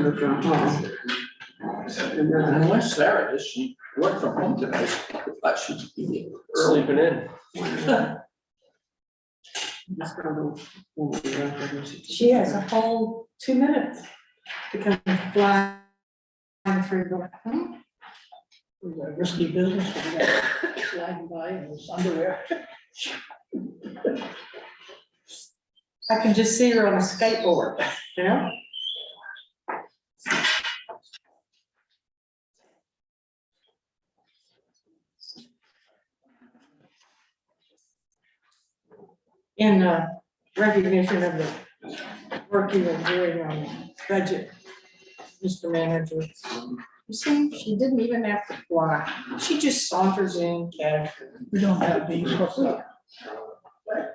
working from home. And then Unless Sarah does, she worked from home today, but she's eating early. Sleeping in. just go to- She has a whole 2 minutes to come flying through the door. It was a risky business, but we got sliding by in his underwear. I can just see her on a skateboard, you know? In recognition of the work you were doing on budget, Mr. Manager. You see, she didn't even have to fly. She just saunters in casually. We don't have these.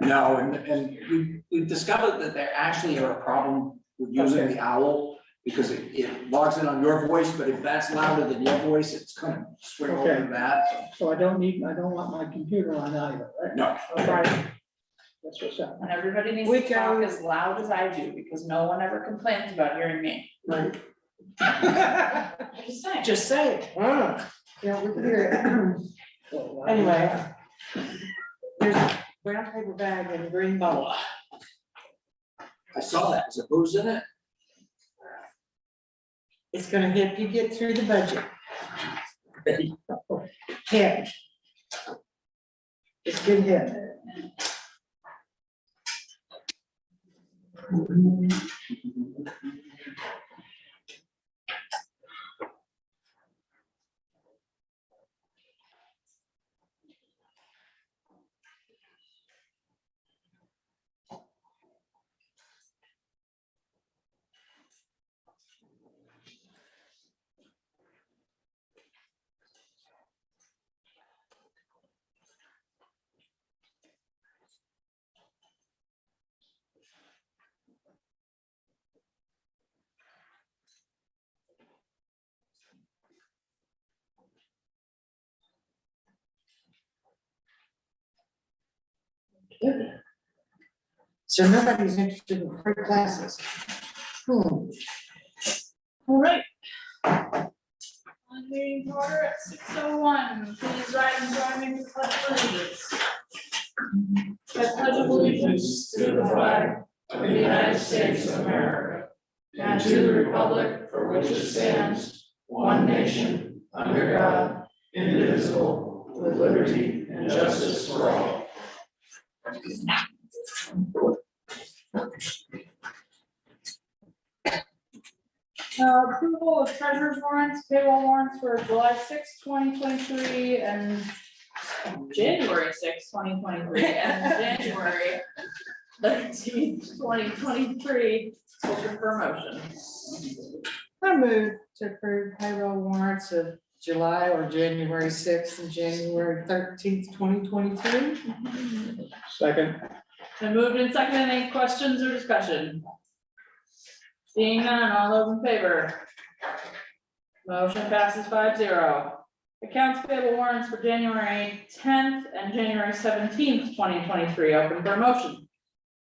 No, and we've discovered that there actually are a problem with using the owl, because it logs in on your voice, but if that's louder than your voice, it's gonna swing over Okay. to that. So I don't want my computer on either, right? No, Right. That's what's up. And everybody needs We to talk go- as loud as I do, because no one ever complains about hearing me. Right. Just saying. Just say it. Yeah, we can hear it. Anyway. There's a brown paper bag and a green bottle. I saw that. Is it who's in it? It's gonna help you get through the budget. Yeah. It's good help. So nobody's interested in free classes. All right. On meeting order at 6:01, please rise and join me for pledge of allegiance. I pledge allegiance to the flag of the United States of America and to the republic for which it stands, one nation, under God, indivisible, with liberty and justice for all. Approval of treasurer's warrants, payroll warrants for July 6, 2023, and January 6, 2023, and January 13, 2023. Open for a motion. I move to approve payroll warrants of July or January 6th and January 13th, 2022. Second. Been moved and seconded. Any questions or discussion? Seeing none, all those in favor? Motion passes 5-0. Accounts payable warrants for January 10th and January 17th, 2023. Open for a motion.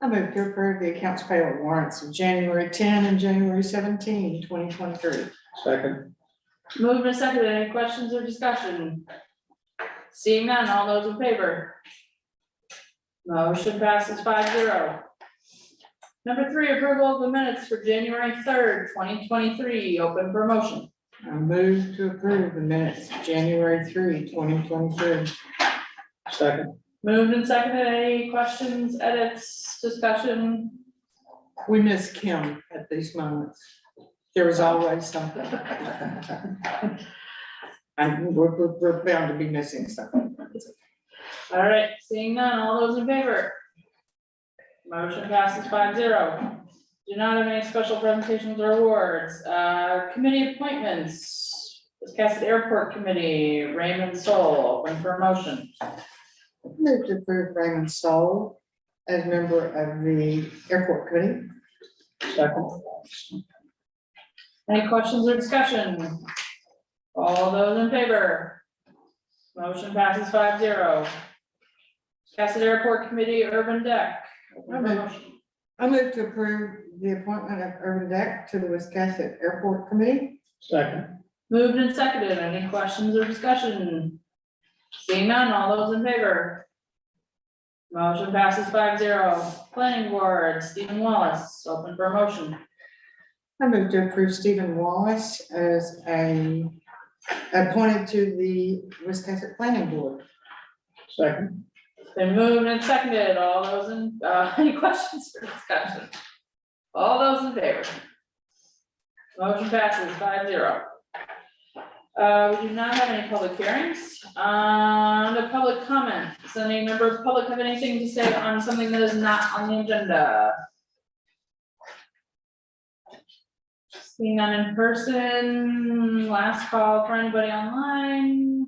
I move to approve the accounts payable warrants of January 10 and January 17, 2023. Second. Moved and seconded. Any questions or discussion? Seeing none, all those in favor? Motion passes 5-0. Number 3, approval of the minutes for January 3rd, 2023. Open for motion. I move to approve the minutes of January 3, 2023. Second. Moved and seconded. Any questions, edits, discussion? We miss Kim at these moments. There was always something. And we're bound to be missing something. All right, seeing none, all those in favor? Motion passes 5-0. Do not have any special presentations or awards. Committee appointments. Wiscasset Airport Committee, Raymond Soul, open for motion. Move to approve Raymond Stoll as member of the airport committee. Second. Any questions or discussion? All those in favor? Motion passes 5-0. Wiscasset Airport Committee, Urban Deck. Open for motion. I move to approve the appointment of Irvin Deck to the Wiscasset Airport Committee. Second. Moved and seconded. Any questions or discussion? Seeing none, all those in favor? Motion passes 5-0. Planning Board, Stephen Wallace, open for a motion. I move to approve Stephen Wallace as appointed to the Wiscasset Planning Board. Second. Been moved and seconded. All those in, any questions or discussion? All those in favor? Motion passes 5-0. We do not have any public hearings. The public comment. Does any member of the public have anything to say on something that is not on the agenda? Seeing none in person, last call for anybody online.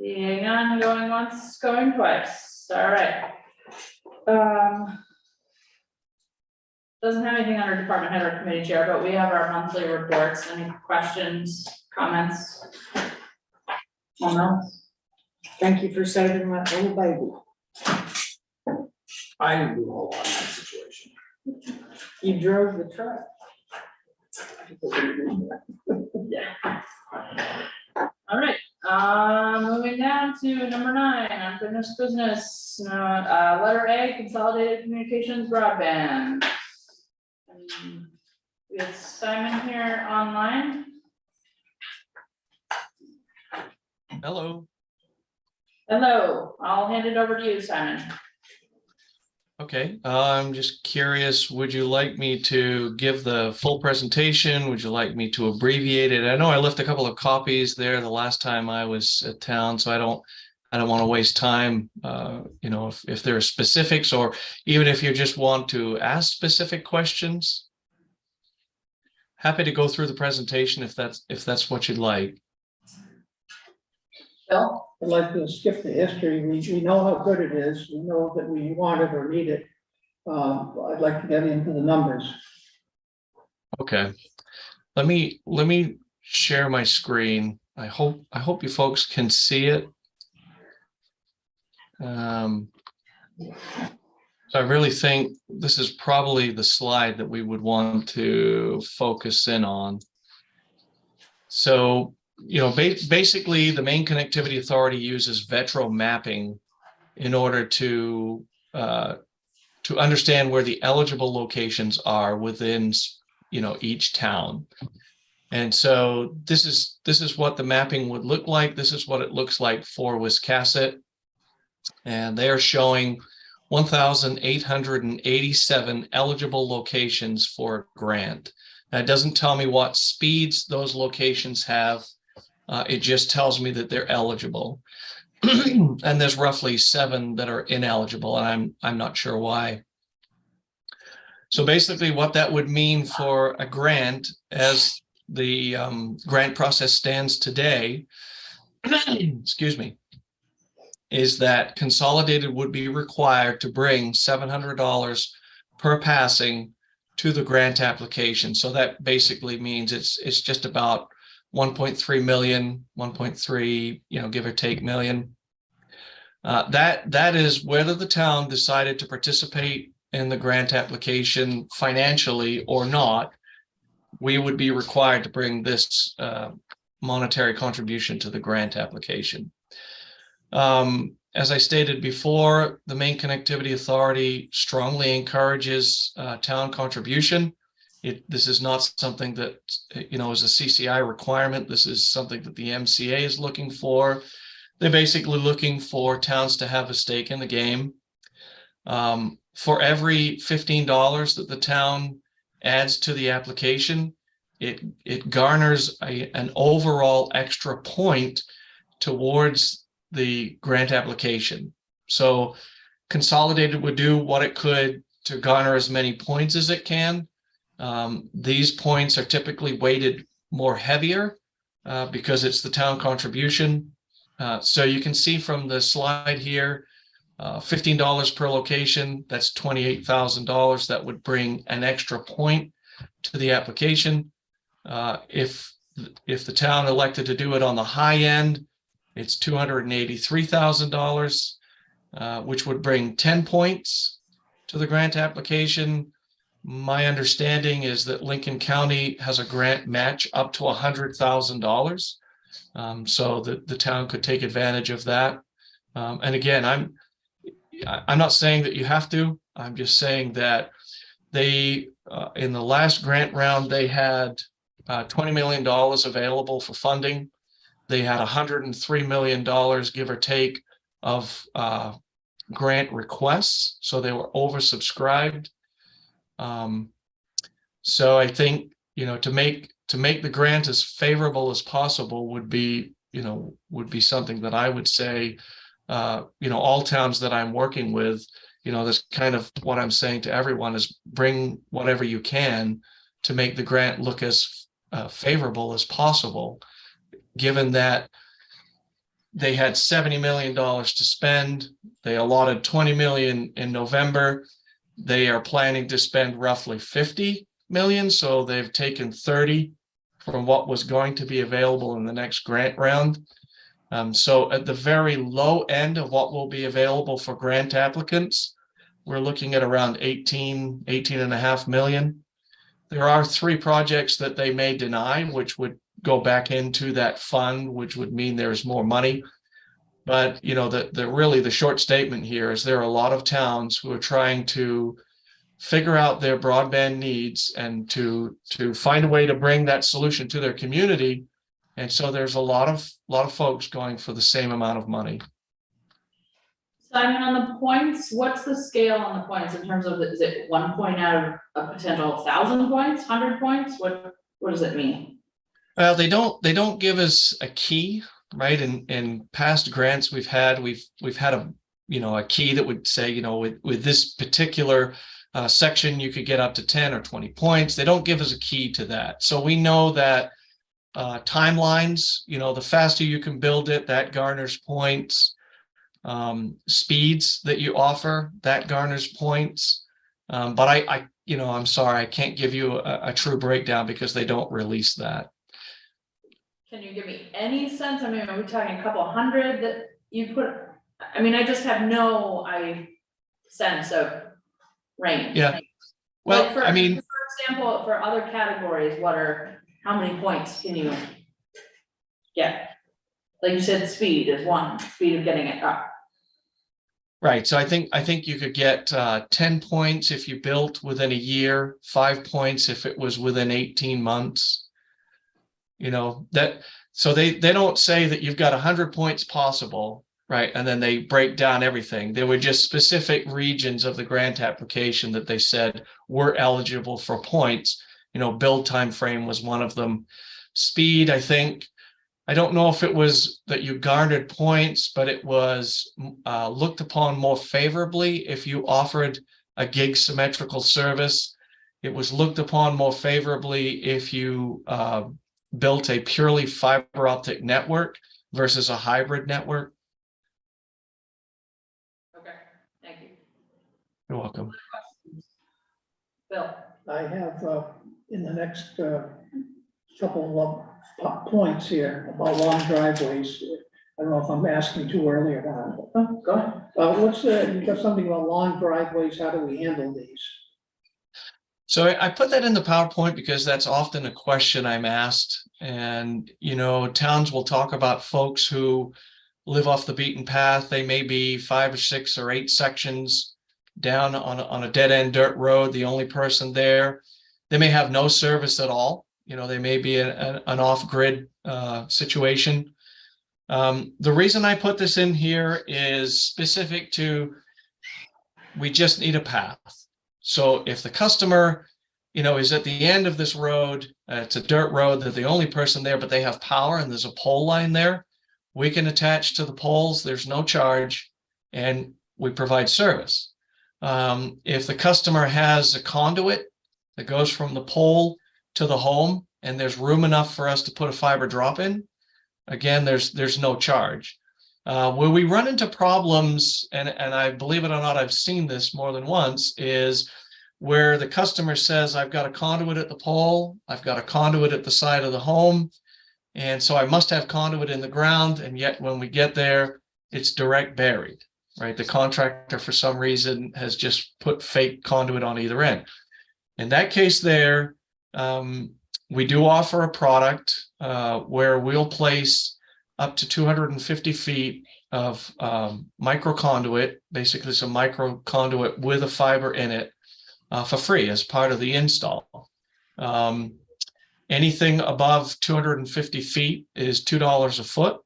Seeing none, going once, going twice. All right. Doesn't have anything under department head or committee chair, but we have our monthly reports. Any questions, comments? On those? Thank you for saving my little baby. I didn't do a whole lot in that situation. You drove the truck. Yeah. All right, moving down to number 9, unfinished business, letter A, consolidated communications broadband. We have Simon here online. Hello. Hello, I'll hand it over to you, Simon. Okay, I'm just curious, would you like me to give the full presentation? Would you like me to abbreviate it? I know I left a couple of copies there the last time I was at town, so I don't want to waste time. You know, if there are specifics, or even if you just want to ask specific questions. Happy to go through the presentation if that's what you'd like. Bill? I'd like to skip the history. We know how good it is. We know that we want it or need it. I'd like to get into the numbers. Okay, let me share my screen. I hope you folks can see it. So I really think this is probably the slide that we would want to focus in on. So, you know, basically the Maine Connectivity Authority uses Vetro mapping in order to understand where the eligible locations are within, you know, each town. And so this is what the mapping would look like. This is what it looks like for Wiscasset. And they are showing 1,887 eligible locations for a grant. Now, it doesn't tell me what speeds those locations have. It just tells me that they're eligible. And there's roughly 7 that are ineligible, and I'm not sure why. So basically what that would mean for a grant, as the grant process stands today, excuse me, is that Consolidated would be required to bring $700 per passing to the grant application. So that basically means it's just about 1.3 million, 1.3, you know, give or take million. That is whether the town decided to participate in the grant application financially or not, we would be required to bring this monetary contribution to the grant application. As I stated before, the Maine Connectivity Authority strongly encourages town contribution. This is not something that, you know, is a CCI requirement. This is something that the MCA is looking for. They're basically looking for towns to have a stake in the game. For every $15 that the town adds to the application, it garners an overall extra point towards the grant application. So Consolidated would do what it could to garner as many points as it can. These points are typically weighted more heavier because it's the town contribution. So you can see from the slide here, $15 per location, that's $28,000. That would bring an extra point to the application. If the town elected to do it on the high end, it's $283,000, which would bring 10 points to the grant application. My understanding is that Lincoln County has a grant match up to $100,000. So that the town could take advantage of that. And again, I'm not saying that you have to. I'm just saying that they, in the last grant round, they had $20 million available for funding. They had $103 million, give or take, of grant requests. So they were oversubscribed. So I think, to make the grant as favorable as possible would be something that I would say, all towns that I'm working with, that's kind of what I'm saying to everyone is bring whatever you can to make the grant look as favorable as possible, given that they had $70 million to spend. They allotted $20 million in November. They are planning to spend roughly $50 million. So they've taken 30 from what was going to be available in the next grant round. So at the very low end of what will be available for grant applicants, we're looking at around 18.5 million. There are 3 projects that they may deny, which would go back into that fund, which would mean there's more money. But, the short statement here is there are a lot of towns who are trying to figure out their broadband needs and to find a way to bring that solution to their community. And so there's a lot of folks going for the same amount of money. Simon, on the points, what's the scale on the points in terms of, is it 1 point out of a potential 1,000 points, 100 points? What does it mean? Well, they don't give us a key, right? In past grants we've had a key that would say, with this particular section, you could get up to 10 or 20 points. They don't give us a key to that. So we know that timelines, the faster you can build it, that garners points. Speeds that you offer, that garners points. But I'm sorry, I can't give you a true breakdown because they don't release that. Can you give me any sense? I mean, are we talking a couple hundred that you put? I mean, I just have no sense of range. Yeah. Well, for example, for other categories, how many points can you get? Like you said, speed is one, speed of getting it up. Right. So I think you could get 10 points if you built within a year, 5 points if it was within 18 months. So they don't say that you've got 100 points possible, right? And then they break down everything. There were just specific regions of the grant application that they said were eligible for points. Build time frame was one of them. Speed, I don't know if it was that you garnered points, but it was looked upon more favorably if you offered a gig symmetrical service. It was looked upon more favorably if you built a purely fiber optic network versus a hybrid network. Okay, thank you. You're welcome. Bill? I have, in the next couple of points here about long driveways. I don't know if I'm asking too early or not. Oh, go ahead. You got something about long driveways, how do we handle these? So I put that in the PowerPoint because that's often a question I'm asked. And, towns will talk about folks who live off the beaten path. They may be 5 or 6 or 8 sections down on a dead end dirt road, the only person there. They may have no service at all. They may be an off-grid situation. The reason I put this in here is specific to, we just need a path. So if the customer, is at the end of this road, it's a dirt road, they're the only person there, but they have power and there's a pole line there, we can attach to the poles, there's no charge, and we provide service. If the customer has a conduit that goes from the pole to the home and there's room enough for us to put a fiber drop in, again, there's no charge. Where we run into problems, and I believe it or not, I've seen this more than once, is where the customer says, I've got a conduit at the pole, I've got a conduit at the side of the home, and so I must have conduit in the ground, and yet when we get there, it's direct buried. right? The contractor, for some reason, has just put fake conduit on either end. In that case there, we do offer a product where we'll place up to 250 feet of micro conduit, basically some micro conduit with a fiber in it for free as part of the install. Anything above 250 feet is $2 a foot.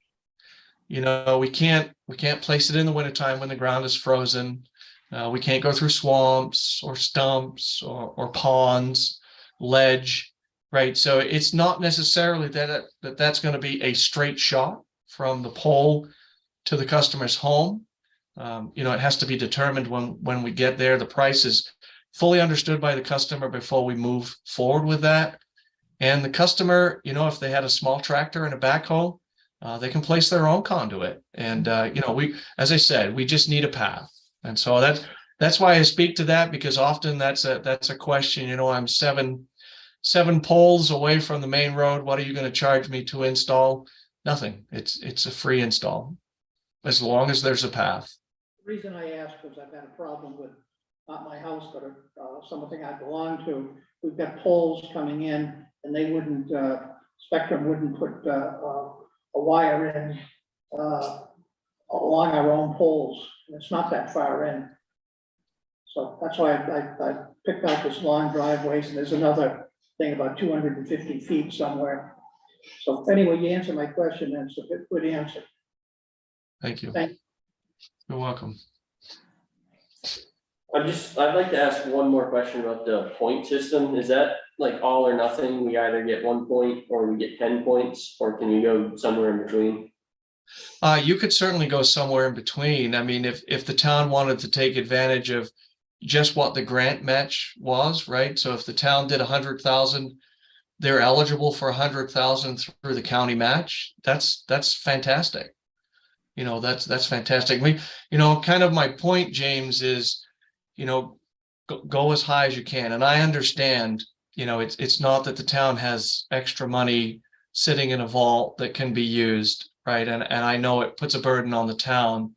You know, we can't place it in the wintertime when the ground is frozen. We can't go through swamps or stumps or ponds, ledge, right? So it's not necessarily that's going to be a straight shot from the pole to the customer's home. You know, it has to be determined when we get there. The price is fully understood by the customer before we move forward with that. And the customer, you know, if they had a small tractor and a backhoe, they can place their own conduit. And, you know, as I said, we just need a path. And so that's why I speak to that, because often that's a question. You know, I'm seven poles away from the main road. What are you going to charge me to install? Nothing. It's a free install as long as there's a path. The reason I asked was I've got a problem with, not my house, but something I belong to. We've got poles coming in and they wouldn't, Spectrum wouldn't put a wire in along our own poles. And it's not that far in. So that's why I picked out this long driveways, and there's another thing about 250 feet somewhere. So anyway, you answered my question, and it's a good answer. Thank you. Thank you. You're welcome. I'd like to ask one more question about the point system. Is that like all or nothing? We either get 1 point or we get 10 points, or can you go somewhere in between? You could certainly go somewhere in between. I mean, if the town wanted to take advantage of just what the grant match was, right? So if the town did 100,000, they're eligible for 100,000 through the county match. That's fantastic. You know, that's fantastic. You know, kind of my point, James, is, you know, go as high as you can. And I understand, you know, it's not that the town has extra money sitting in a vault that can be used, right? And I know it puts a burden on the town.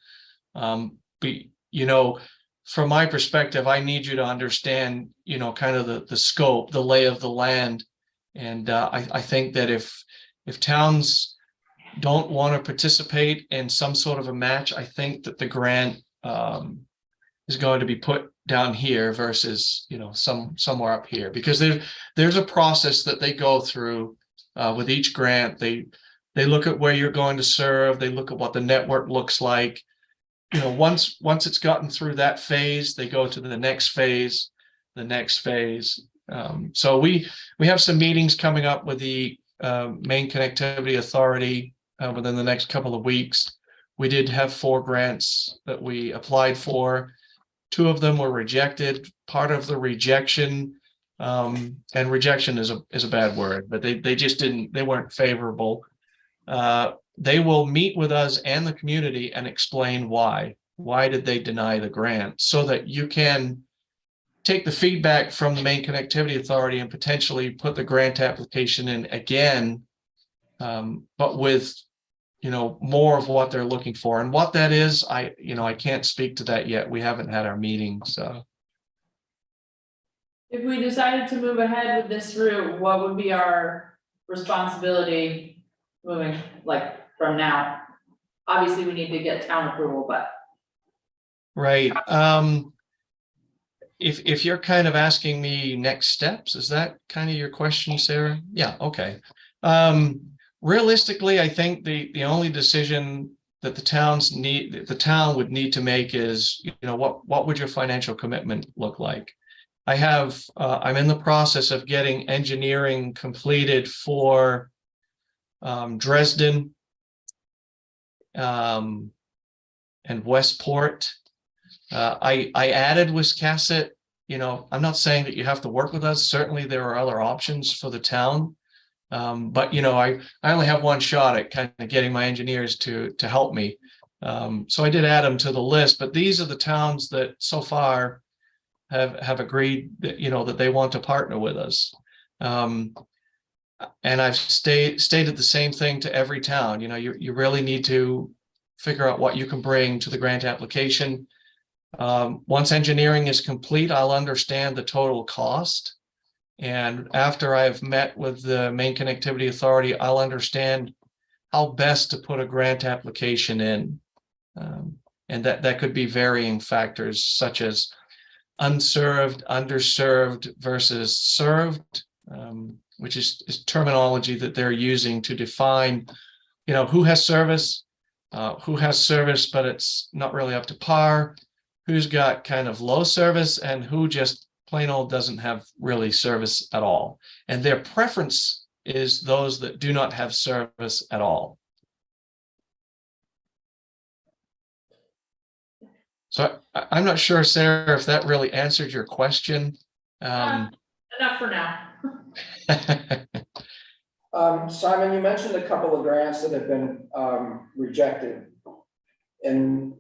But, you know, from my perspective, I need you to understand, you know, kind of the scope, the lay of the land. And I think that if towns don't want to participate in some sort of a match, I think that the grant is going to be put down here versus, you know, somewhere up here, because there's a process that they go through with each grant. They look at where you're going to serve. They look at what the network looks like. You know, once it's gotten through that phase, they go to the next phase, So we have some meetings coming up with the Maine Connectivity Authority within the next couple of weeks. We did have 4 grants that we applied for. 2 of them were rejected. Part of the rejection, and rejection is a bad word, but they weren't favorable. They will meet with us and the community and explain why did they deny the grant, so that you can take the feedback from the Maine Connectivity Authority and potentially put the grant application in again, but with, you know, more of what they're looking for. And what that is, I can't speak to that yet. We haven't had our meeting, so. If we decided to move ahead with this route, what would be our responsibility moving, like, from now? Obviously, we need to get town approval, but. Right. If you're kind of asking me next steps, is that kind of your question, Sarah? Yeah, okay. Realistically, I think the only decision that the town would need to make is, you know, what would your financial commitment look like? I'm in the process of getting engineering completed for Dresden and Westport. I added Wiscasset. You know, I'm not saying that you have to work with us. Certainly there are other options for the town. But, you know, I only have one shot at kind of getting my engineers to help me. So I did add them to the list, but these are the towns that so far have agreed that, you know, that they want to partner with us. And I've stated the same thing to every town. You know, you really need to figure out what you can bring to the grant application. Once engineering is complete, I'll understand the total cost. And after I've met with the Maine Connectivity Authority, I'll understand how best to put a grant application in. And that could be varying factors such as unserved, underserved versus served, which is terminology that they're using to define, who has service, but it's not really up to par, who's got kind of low service, and who just plain old doesn't have really service at all. And their preference is those that do not have service at all. So I'm not sure, Sarah, if that really answered your question. Enough for now. Simon, you mentioned a couple of grants that have been rejected. And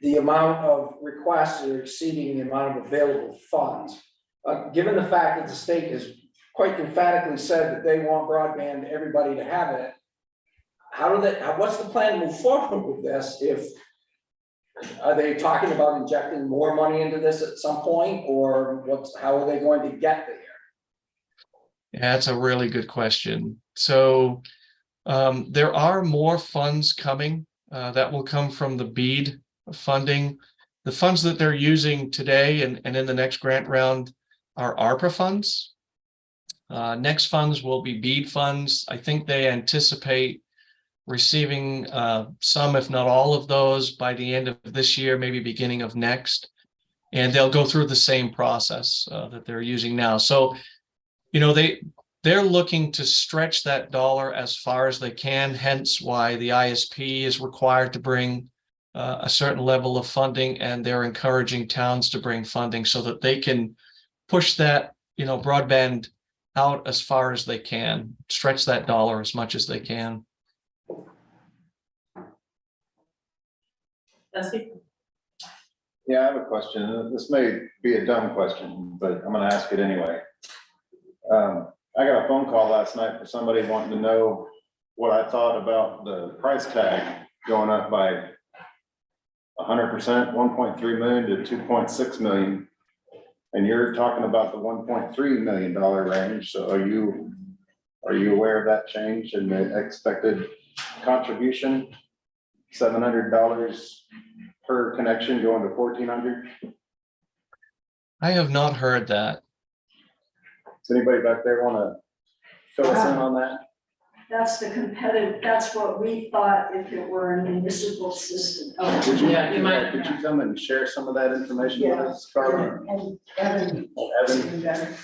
the amount of requests are exceeding the amount of available funds. Given the fact that the state has quite emphatically said that they want broadband, everybody to have it, what's the plan to move forward with this? Are they talking about injecting more money into this at some point, or how are they going to get there? Yeah, that's a really good question. So there are more funds coming that will come from the BEAD funding. The funds that they're using today and in the next grant round are ARPA funds. Next funds will be BEAD funds. I think they anticipate receiving some, if not all of those by the end of this year, maybe beginning of next. And they'll go through the same process that they're using now. So, they're looking to stretch that dollar as far as they can, hence why the ISP is required to bring a certain level of funding, and they're encouraging towns to bring funding so that they can push that, broadband out as far as they can, stretch that dollar as much as they can. Dusty? Yeah, I have a question. This may be a dumb question, but I'm gonna ask it anyway. I got a phone call last night for somebody wanting to know what I thought about the price tag going up by 100%, 1.3 million to 2.6 million. And you're talking about the $1.3 million range. So are you aware of that change and the expected contribution? $700 per connection going to $1,400? I have not heard that. Does anybody back there want to fill us in on that? That's the competitive, that's what we thought if it were a municipal system. Would you, Yeah, you might- could you come and share some of that information with us, Carla? And Evan. Evan?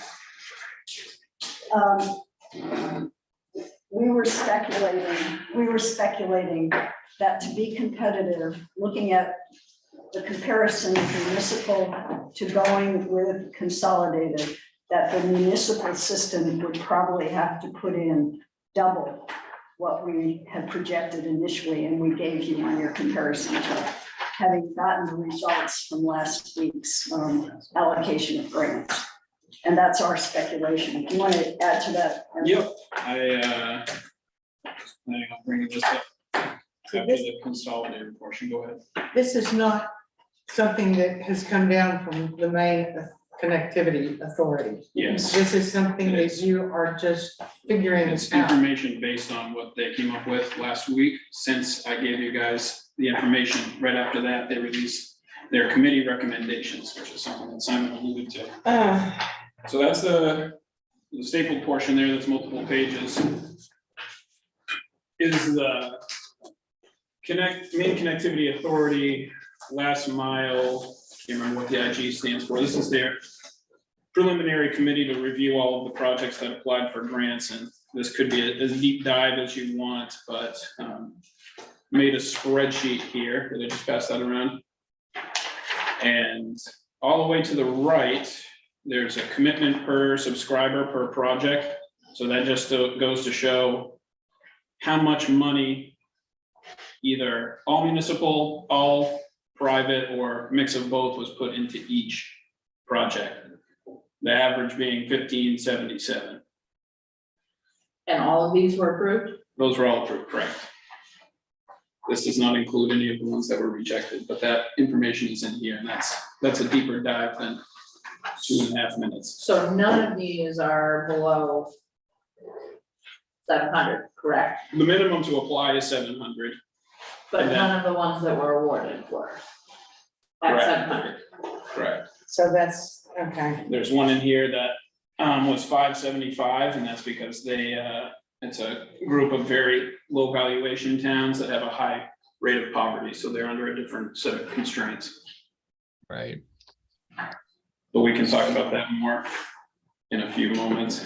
We were speculating that to be competitive, looking at the comparison of municipal to going with consolidated, that the municipal system would probably have to put in double what we had projected initially, and we gave you on your comparison chart, having gotten the results from last week's allocation of grants. And that's our speculation. Do you want to add to that? Yep, I just planning on bringing this up after the consolidated portion. Go ahead. This is not something that has come down from the Maine Connectivity Authority. Yes. This is something that you are just figuring It's out. information based on what they came up with last week. Since I gave you guys the information, right after that, they released their committee recommendations, which is something that Simon alluded to. So that's the stapled portion there, that's multiple pages. Is the Maine Connectivity Authority last mile, can't remember what the IG stands for. This is their preliminary committee to review all of the projects that applied for grants, and this could be as deep dive as you want, but made a spreadsheet here that I just passed that around. And all the way to the right, there's a commitment per subscriber per project. So that just goes to show how much money, either all municipal, all private, or mix of both, was put into each project. The average being 1577. And all of these were approved? Those were all approved, correct? This does not include any of the ones that were rejected, but that information is in here, and that's a deeper dive than 2.5 minutes. So none of these are below 700, correct? The minimum to apply is 700. But And then- none of the ones that were awarded were at Correct. 700. Correct. So that's, okay. There's one in here that was 575, and that's because it's a group of very low valuation towns that have a high rate of poverty, so they're under a different set of constraints. Right. But we can talk about that more in a few moments.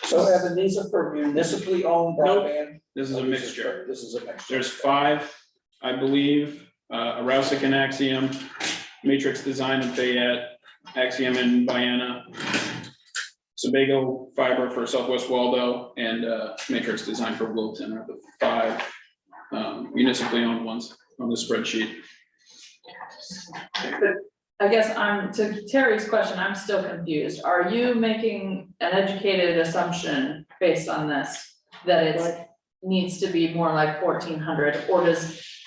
So Evan, these are for municipally owned Nope. broadband? This is a mixture. This is a mixture. There's 5, I believe, Arousic and Axiom, Matrix Design in Fayette, Axiom in Vienna, Sebago Fiber for Southwest Waldo, and Matrix Design for Wilton are the 5 municipally owned ones on the spreadsheet. I guess to Terry's question, I'm still confused. Are you making an educated assumption based on this? That it needs to be more like 1,400, or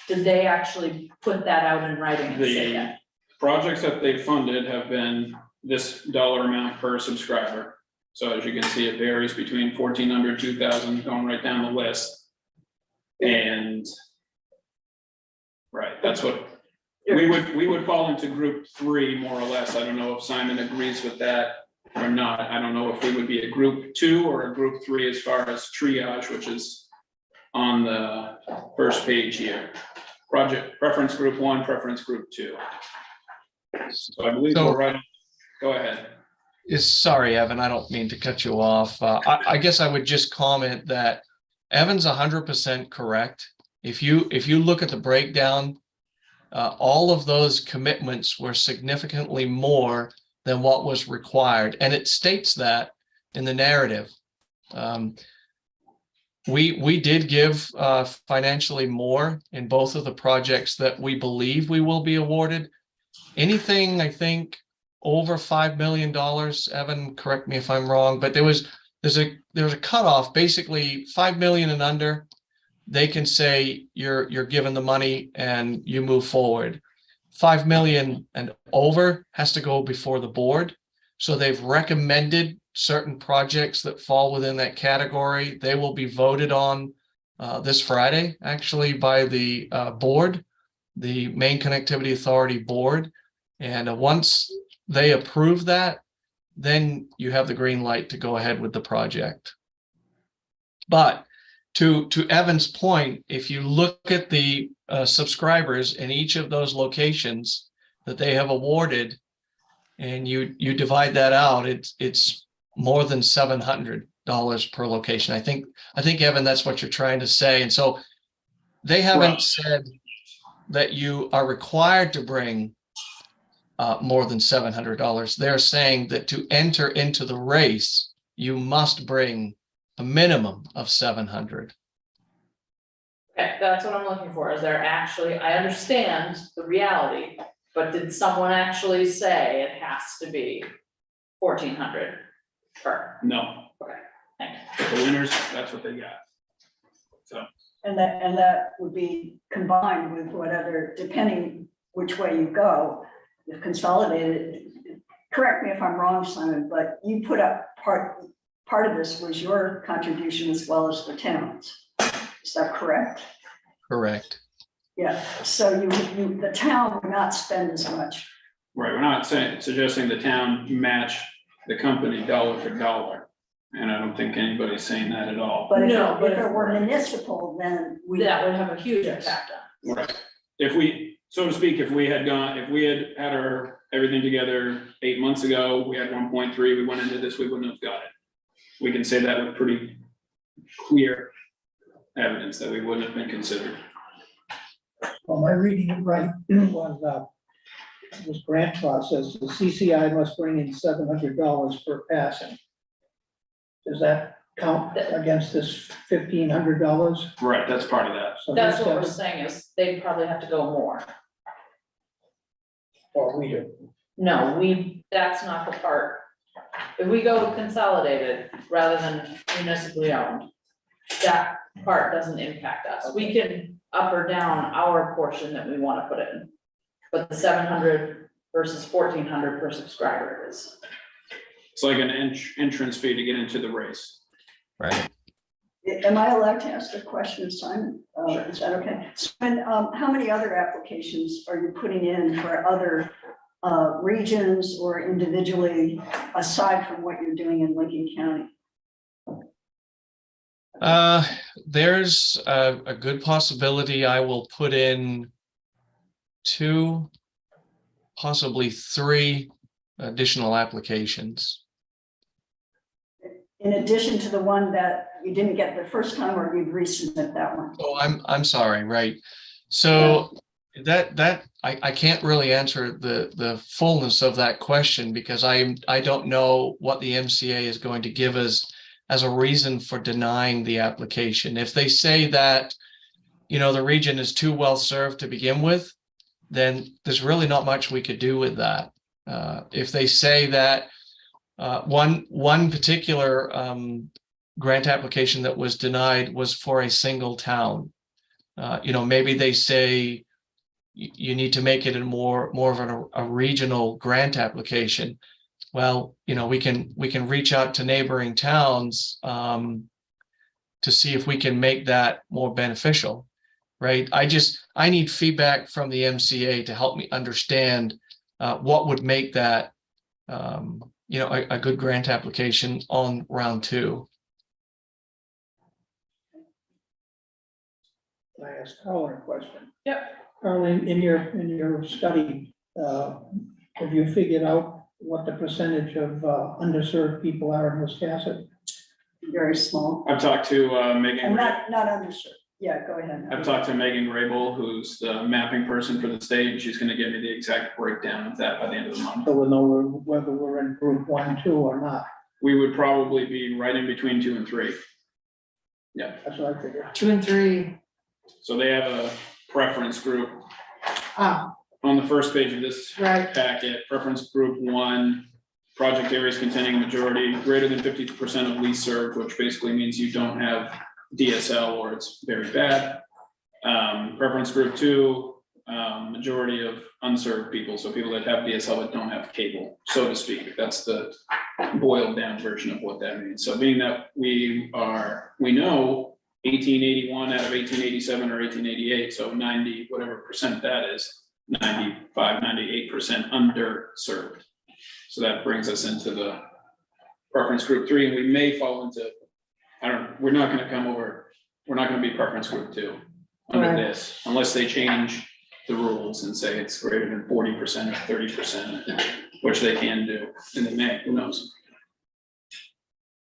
did they actually put that out in writing and say The that? projects that they funded have been this dollar amount per subscriber. So as you can see, it varies between 1,400, 2,000, going right down the list. And right, that's what, we would fall into group 3 more or less. I don't know if Simon agrees with that or not. I don't know if we would be a group 2 or a group 3 as far as triage, which is on the first page here. Project preference group 1, preference group 2. So I believe we're right. Go ahead. Sorry, Evan, I don't mean to cut you off. I guess I would just comment that Evan's 100% correct. If you look at the breakdown, all of those commitments were significantly more than what was required, and it states that in the narrative. We did give financially more in both of the projects that we believe we will be awarded. Anything, I think, over $5 million, Evan, correct me if I'm wrong, but there's a cutoff, basically 5 million and under. They can say you're given the money and you move forward. 5 million and over has to go before the board. So they've recommended certain projects that fall within that category. They will be voted on this Friday, actually, by the board, the Maine Connectivity Authority board. And once they approve that, then you have the green light to go ahead with the project. But to Evan's point, if you look at the subscribers in each of those locations that they have awarded, and you divide that out, it's more than $700 per location. I think Evan, that's what you're trying to say. And so they haven't said that you are required to bring more than $700. They're saying that to enter into the race, you must bring a minimum of 700. Okay, that's what I'm looking for. Is there actually, I understand the reality, but did someone actually say it has to be 1,400 per? No. Okay, thank you. The winners, that's what they got. So. And that would be combined with whatever, depending which way you go, if consolidated. Correct me if I'm wrong, Simon, but you put up part of this was your contribution as well as the town's. Is that correct? Correct. Yeah, so the town would not spend as much. Right, we're not suggesting the town match the company dollar for dollar. And I don't think anybody's saying that at all. But No, but if it were municipal, then we. That would have a huge impact on. Right. If we, so to speak, if we had had our everything together 8 months ago, we had 1.3, we went into this, we wouldn't have got it. We can say that with pretty clear evidence that we wouldn't have been considered. Well, am I reading it right? On this grant process, the CCI must bring in $700 per passing. Does that count against this $1,500? Right, that's part of that. So That's this what we're does- saying is they probably have to go more. Or we do. No, that's not the part. If we go consolidated rather than municipally owned, that part doesn't impact us. We can up or down our portion that we wanna put in. But the 700 versus 1,400 per subscriber is. It's like an entrance fee to get into the race. Right. Am I allowed to ask a question, Simon? Sure. Is that okay? And how many other applications are you putting in for other regions or individually, aside from what you're doing in Lincoln County? There's a good possibility I will put in 2, possibly 3 additional applications. In addition to the one that you didn't get the first time, or you'd resubmit that one? Oh, I'm sorry, right. So that I can't really answer the fullness of that question because I don't know what the MCA is going to give us as a reason for denying the application. If they say that, the region is too well served to begin with, then there's really not much we could do with that. If they say that one particular grant application that was denied was for a single town, maybe they say you need to make it a more of a regional grant application. Well, we can reach out to neighboring towns to see if we can make that more beneficial, right? I need feedback from the MCA to help me understand what would make that a good grant application on round 2. Can I ask Carolyn a question? Yep. Carolyn, in your study, have you figured out what the percentage of underserved people are in Wiscasset? Very small. I've talked to Megan. And not underserved. Yeah, go ahead. I've talked to Megan Rabel, who's the mapping person for the state, and she's gonna give me the exact breakdown of that by the end of the month. So we'll know whether we're in group 1, 2, or not. We would probably be right in between 2 and 3. Yeah, That's what I figured. 2 and 3. so they have a preference group Ah, on the first page of this right. packet. Preference group 1, project areas containing a majority greater than 50% of least served, which basically means you don't have DSL or it's very bad. Preference group 2, majority of unserved people, so people that have DSL but don't have cable, so to speak. That's the boiled down version of what that means. So being that we know 1881 out of 1887 or 1888, so 90 whatever percent that is, 95, 98% underserved. So that brings us into the preference group 3, and we may fall into, we're not gonna be preference group 2 under Right. this, unless they change the rules and say it's greater than 40% or 30%, which they can do, and they may, who knows?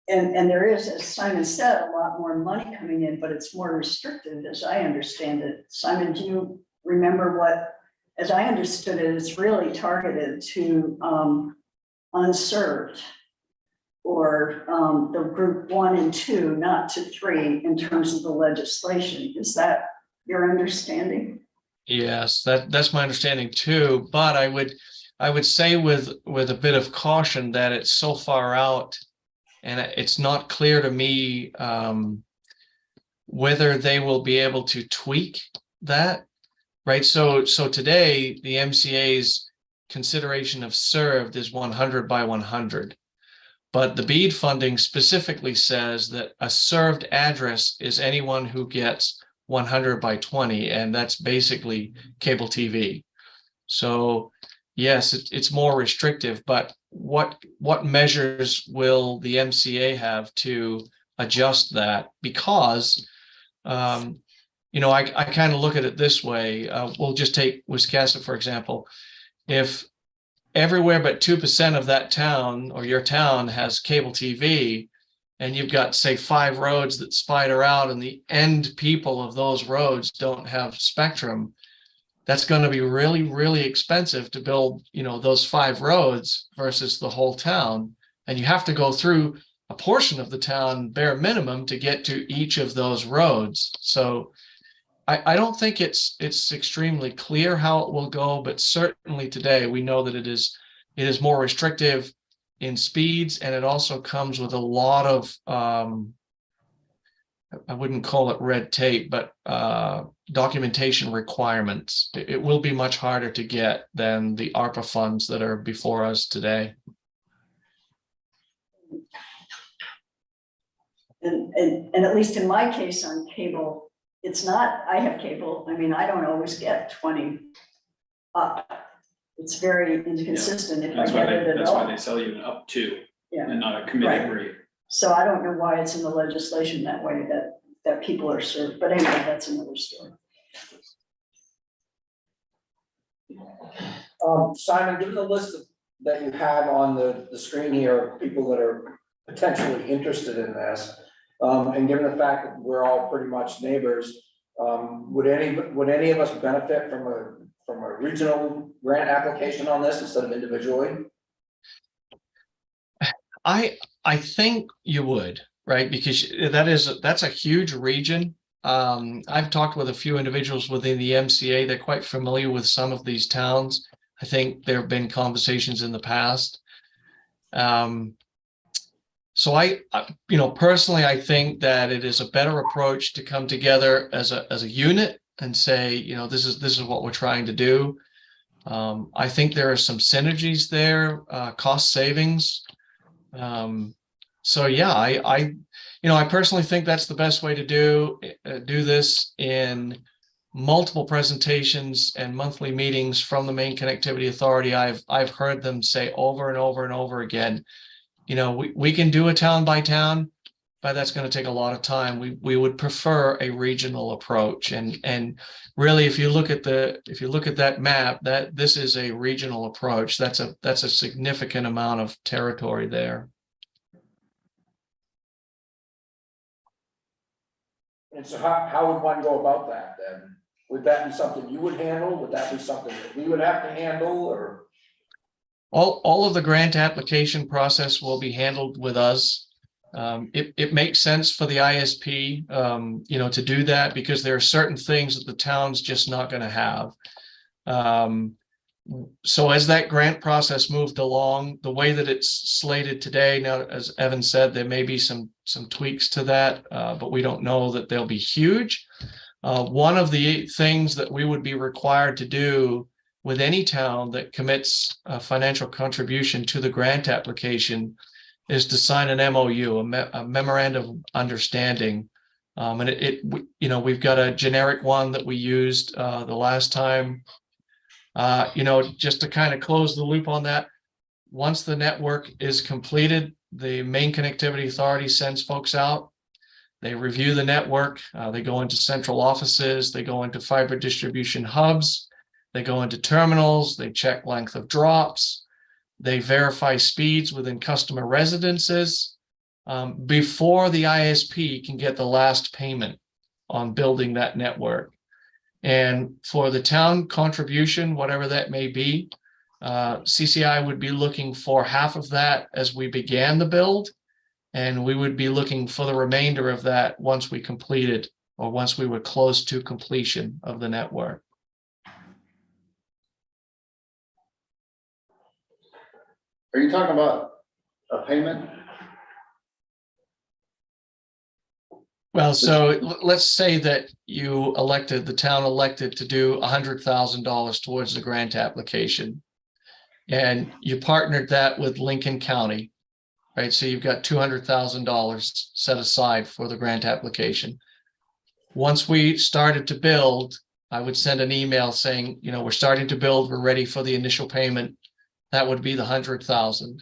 And there is, as Simon said, a lot more money coming in, but it's more restrictive, as I understand it. Simon, do you remember what, as I understood it, it's really targeted to unserved, or the group 1 and 2, not to 3 in terms of the legislation. Is that your understanding? Yes, that's my understanding too, but I would say with a bit of caution that it's so far out and it's not clear to me whether they will be able to tweak that, right? So today the MCA's consideration of served is 100 by 100. But the BEAD funding specifically says that a served address is anyone who gets 100 by 20, and that's basically cable TV. So yes, it's more restrictive, but what measures will the MCA have to adjust that? Because, I kind of look at it this way. We'll just take Wiscasset, for example. If everywhere but 2% of that town or your town has cable TV, and you've got, say, 5 roads that spider out and the end people of those roads don't have spectrum, that's going to be really, really expensive to build, those 5 roads versus the whole town. And you have to go through a portion of the town bare minimum to get to each of those roads. So I don't think it's extremely clear how it will go, but certainly today we know that it is more restrictive in speeds, and it also comes with a lot of I wouldn't call it red tape, but documentation requirements. It will be much harder to get than the ARPA funds that are before us today. And at least in my case on cable, it's not, I have cable, I mean, I don't always get 20 up. It's very inconsistent if I That's why get it at that's why all. they sell you an up to Yeah. and not a committed Right. rate. So I don't know why it's in the legislation that way, that people are served, but anyway, that's another story. Simon, given the list that you have on the screen here, of people that are potentially interested in this, and given the fact that we're all pretty much neighbors, would any of us benefit from a regional grant application on this instead of individually? I think you would, right? Because that's a huge region. I've talked with a few individuals within the MCA. They're quite familiar with some of these towns. I think there have been conversations in the past. So personally, I think that it is a better approach to come together as a unit and say, this is what we're trying to do. I think there are some synergies there, cost savings. So yeah, I personally think that's the best way to do this in multiple presentations and monthly meetings from the Maine Connectivity Authority. I've heard them say over and over and over again, we can do a town by town, but that's going to take a lot of time. We would prefer a regional approach, and really, if you look at that map, that this is a regional approach. That's a significant amount of territory there. And so how would one go about that then? Would that be something you would handle? Would that be something that we would have to handle, or? All of the grant application process will be handled with us. It makes sense for the ISP, to do that because there are certain things that the town's just not going to have. So as that grant process moved along, the way that it's slated today, now, as Evan said, there may be some tweaks to that, but we don't know that they'll be huge. One of the things that we would be required to do with any town that commits a financial contribution to the grant application is to sign an MOU, a memorandum of understanding. And we've got a generic one that we used the last time. Just to kind of close the loop on that, once the network is completed, the Maine Connectivity Authority sends folks out. They review the network. They go into central offices. They go into fiber distribution hubs. They go into terminals. They check length of drops. They verify speeds within customer residences before the ISP can get the last payment on building that network. And for the town contribution, whatever that may be, CCI would be looking for half of that as we began the build, and we would be looking for the remainder of that once we completed or once we were close to completion of the network. Are you talking about a payment? Well, so let's say that the town elected to do $100,000 towards the grant application. And you partnered that with Lincoln County, right? So you've got $200,000 set aside for the grant application. Once we started to build, I would send an email saying, we're starting to build, we're ready for the initial payment. That would be the $100,000.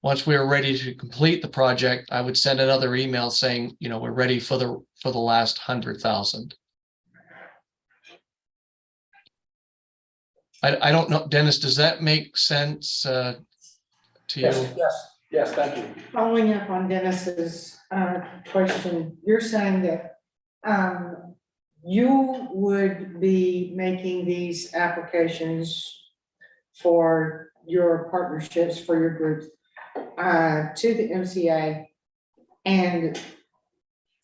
Once we were ready to complete the project, I would send another email saying, we're ready for the last $100,000. I don't know, Dennis, does that make sense to you? Yes, thank you. Following up on Dennis's question, you're saying that you would be making these applications for your partnerships, for your groups, to the MCA, and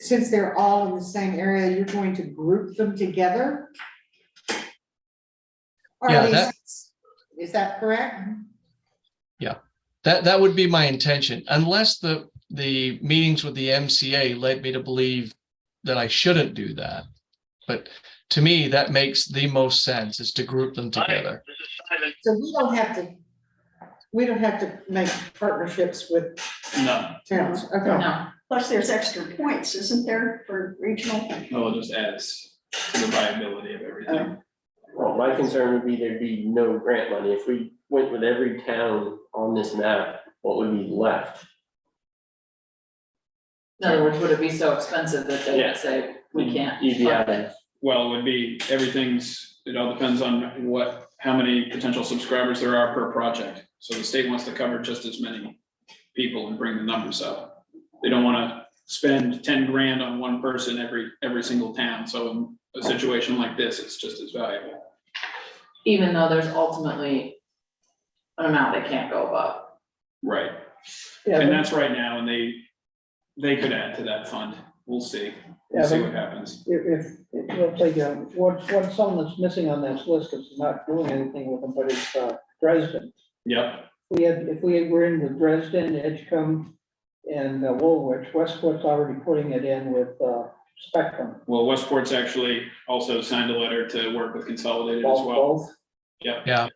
since they're all in the same area, you're going to group them together? Or Yeah, is that correct? Yeah, that would be my intention, unless the meetings with the MCA led me to believe that I shouldn't do that. But to me, that makes the most sense, is to group them together. So we don't have to make partnerships with No, towns, okay. No, Plus, there's extra points, isn't there, for regional? no, it just adds to the viability of everything. Well, my concern would be there'd be no grant money. If we went with every town on this map, what would be left? in other words, would it be so expensive that they Yeah. would say, we can't? You'd be out fund of, it? Well, it would be, it all depends on how many potential subscribers there are per project. So the state wants to cover just as many people and bring the numbers up. They don't wanna spend 10 grand on one person every single town. So in a situation like this, it's just as valuable. Even though there's ultimately an amount they can't go above. Right. Yeah, And but- that's right now, and they could add to that fund. We'll see. Yeah, We'll see but- what happens. if, let's say, what someone that's missing on this list is not doing anything with them, but it's Dresden. Yep, If we were in with Dresden, Edgecombe, and Woolwich, Westport's already putting it in with Spectrum. well, Westport's actually also signed a letter to work with Consolidated as well. Both. Yeah,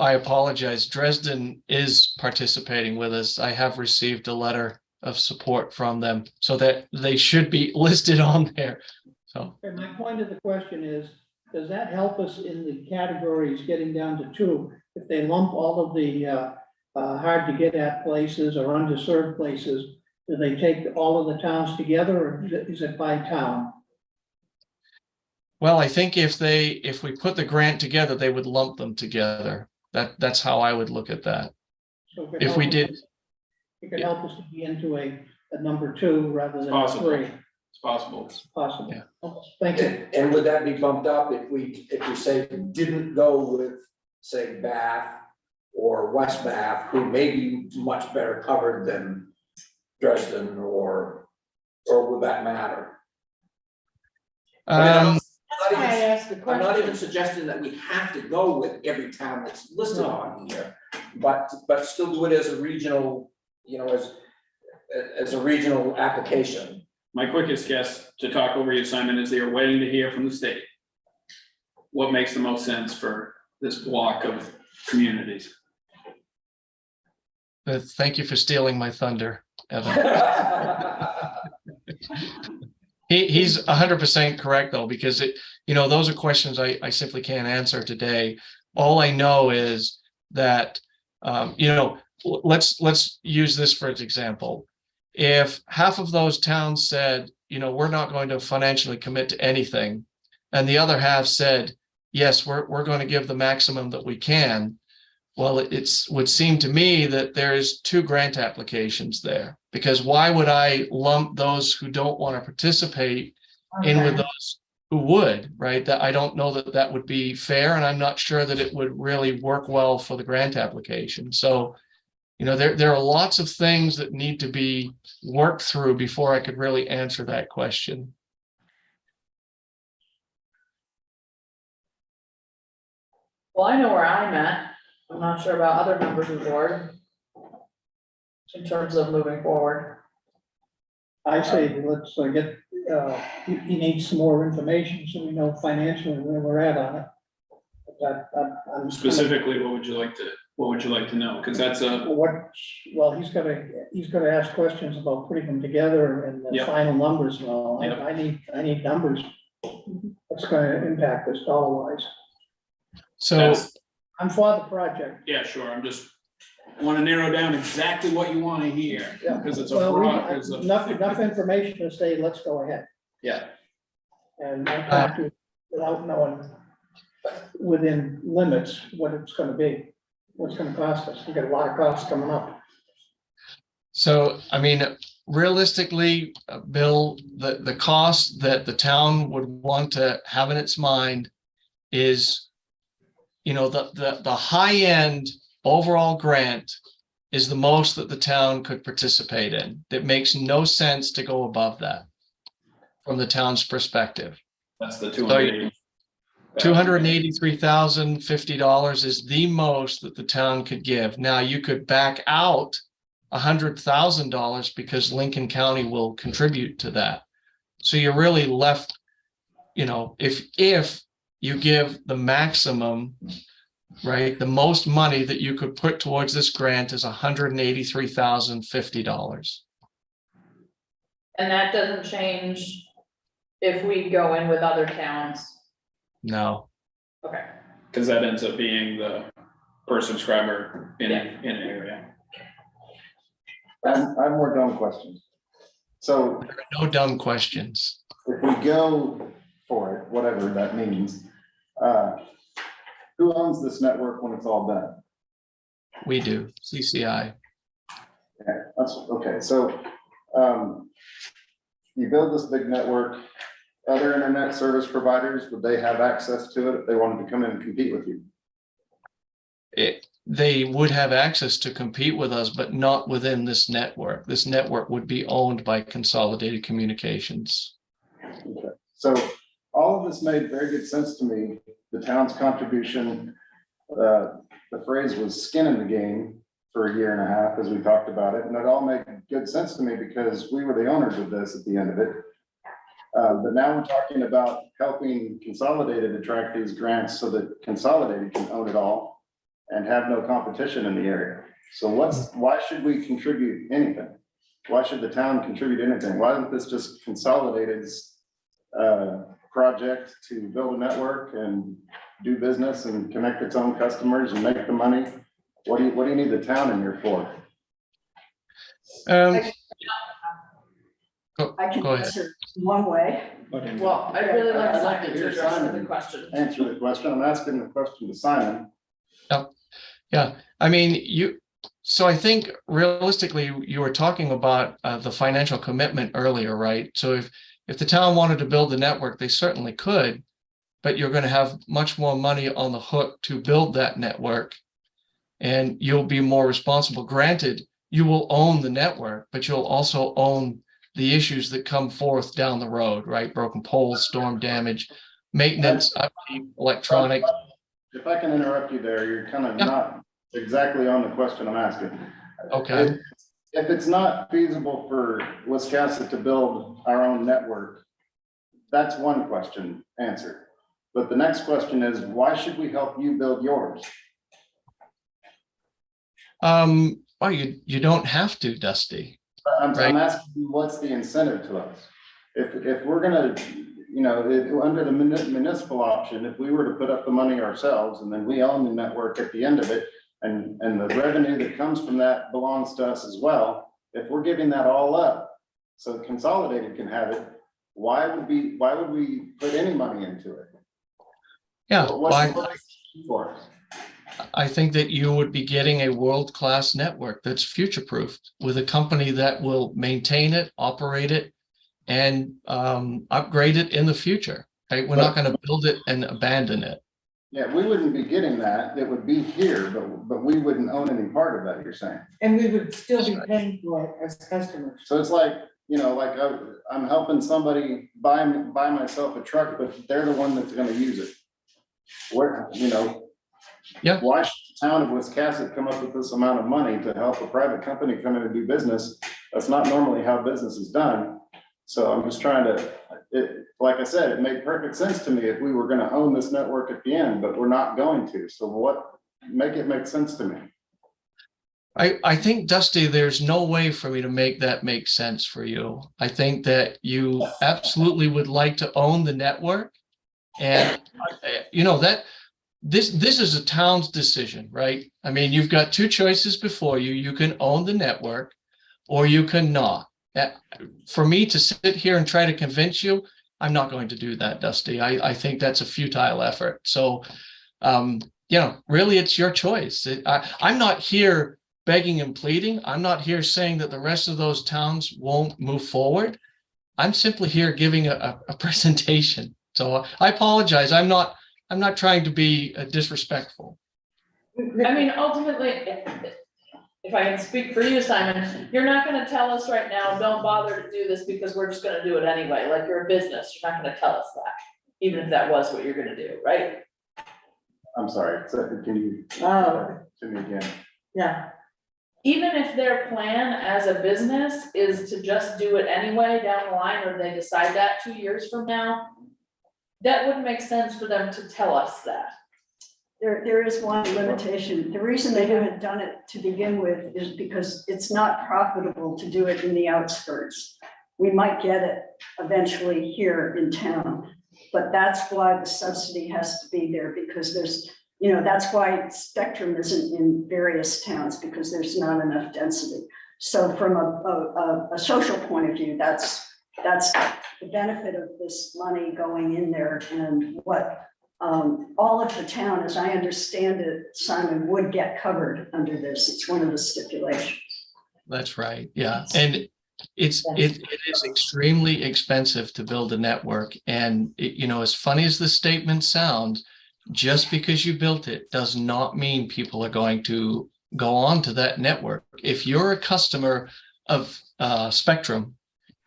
I apologize. Dresden is participating with us. I have received a letter of support from them, so that they should be listed on there. So, And my point of the question is, does that help us in the categories getting down to two? If they lump all of the hard to get at places or underserved places, do they take all of the towns together, or is it by town? well, I think if we put the grant together, they would lump them together. That's how I would look at that. So it could If we help us- did, It could help us to be into a number two rather than a Possible. three, It's possible. possible. Yeah. Thank you. And would that be bumped up if we say didn't go with, say, Bath or West Bath, who may be much better covered than Dresden, or would that matter? um, That's why I asked the I'm not even question. suggesting that we have to go with every town that's listed on here, but still do it as a regional, as a regional application. My quickest guess to talk over you, Simon, is they are waiting to hear from the state. What makes the most sense for this block of communities? thank you for stealing my thunder, Evan. He's 100% correct, though, because those are questions I simply can't answer today. All I know is that, let's use this for example. If half of those towns said, we're not going to financially commit to anything, and the other half said, yes, we're going to give the maximum that we can, well, would seem to me that there's two grant applications there, because why would I lump those who don't want to participate in with those who would, right? That I don't know that would be fair, and I'm not sure that it would really work well for the grant application. So, there are lots of things that need to be worked through before I could really answer that question. Well, I know where I'm at. I'm not sure about other members of the board. In terms of moving forward. I say, let's get, he needs some more information so we know financially where we're at on it. I'm Specifically, what would you like to know? Because that's Well, he's gotta ask questions about putting them together and the Yep. final numbers and all. Yep. I need numbers. What's gonna impact us dollar wise? So, I'm for the project. yeah, sure. I want to narrow down exactly what you want to hear, Yeah. because it's a Well, broad, enough information to say, let's go ahead. yeah. And I talk to, without knowing within limits what it's gonna be, what's gonna cost us. We got a lot of costs coming up. So, I mean, realistically, Bill, the cost that the town would want to have in its mind is, the high end overall grant is the most that the town could participate in. It makes no sense to go above that from the town's perspective. That's the $283,050 is the most that the town could give. Now, you could back out $100,000 because Lincoln County will contribute to that. So you're really left, if you give the maximum, right, the most money that you could put towards this grant is $183,050. And that doesn't change if we go in with other towns. No, Okay. Cause that ends up being the per subscriber in an area. I have more dumb questions. So no dumb questions. if we go for it, whatever that means, who owns this network when it's all done? We do, CCI. Okay, that's, okay, so, you build this big network, other internet service providers, would they have access to it if they wanted to come in and compete with you? They would have access to compete with us, but not within this network. This network would be owned by Consolidated Communications. Okay. So all of this made very good sense to me, the town's contribution, the phrase was skin in the game for a year and a half, as we talked about it, and it all made good sense to me because we were the owners of this at the end of it. But now we're talking about helping Consolidated attract these grants so that Consolidated can own it all and have no competition in the area. So why should we contribute anything? Why should the town contribute anything? Why isn't this just Consolidated's project to build a network and do business and connect its own customers and make the money? What do you need the town in here for? I can Go ahead. answer one way. Well, I'd really like I'd like to Simon to hear address Simon. the question. Answer the question. I'm asking the question to Simon. Yeah, I mean, so I think realistically, you were talking about the financial commitment earlier, right? So if the town wanted to build the network, they certainly could, but you're going to have much more money on the hook to build that network, and you'll be more responsible. Granted, you will own the network, but you'll also own the issues that come forth down the road, right? Broken poles, storm damage, maintenance, upkeep, electronic. If I can interrupt you there, you're kind of not exactly on the question I'm asking. Okay. If it's not feasible for Wiscasset to build our own network, that's one question answered. But the next question is, why should we help you build yours? Well, you don't have to, Dusty. I'm Right. asking you, what's the incentive to us? If we're gonna, under the municipal option, if we were to put up the money ourselves and then we own the network at the end of it, and the revenue that comes from that belongs to us as well, if we're giving that all up, so Consolidated can have it, why would we put any money into it? Yeah, What's well, the motivation for us? I think that you would be getting a world-class network that's future-proofed with a company that will maintain it, operate it, and upgrade it in the future. Right? We're not going to build it and abandon it. Yeah, we wouldn't be getting that. It would be here, but we wouldn't own any part of that, you're saying. And we would still be paying for it as customers. So it's like, I'm helping somebody buy myself a truck, but they're the one that's gonna use it. Yeah. Why should the town of Wiscasset come up with this amount of money to help a private company come in and do business? That's not normally how business is done. So I'm just trying to, like I said, it made perfect sense to me if we were gonna own this network at the end, but we're not going to. So make it make sense to me. I think, Dusty, there's no way for me to make that make sense for you. I think that you absolutely would like to own the network. And that this is a town's decision, right? I mean, you've got two choices before you. You can own the network or you can not. For me to sit here and try to convince you, I'm not going to do that, Dusty. I think that's a futile effort. So, really, it's your choice. I'm not here begging and pleading. I'm not here saying that the rest of those towns won't move forward. I'm simply here giving a presentation. So I apologize. I'm not trying to be disrespectful. I mean, ultimately, if I can speak for you, Simon, you're not gonna tell us right now, don't bother to do this because we're just gonna do it anyway. Like, you're a business, you're not gonna tell us that, even if that was what you're gonna do, right? I'm sorry, so can you, Oh, to me again? yeah. even if their plan as a business is to just do it anyway down the line, or they decide that 2 years from now, that wouldn't make sense for them to tell us that. There is one limitation. The reason they haven't done it to begin with is because it's not profitable to do it in the outskirts. We might get it eventually here in town, but that's why the subsidy has to be there, because there's, that's why Spectrum isn't in various towns, because there's not enough density. So from a social point of view, that's the benefit of this money going in there, and what all of the town, as I understand it, Simon, would get covered under this. It's one of the stipulations. That's right, yeah, and it is extremely expensive to build a network, and as funny as the statement sounds, just because you built it does not mean people are going to go on to that network. If you're a customer of Spectrum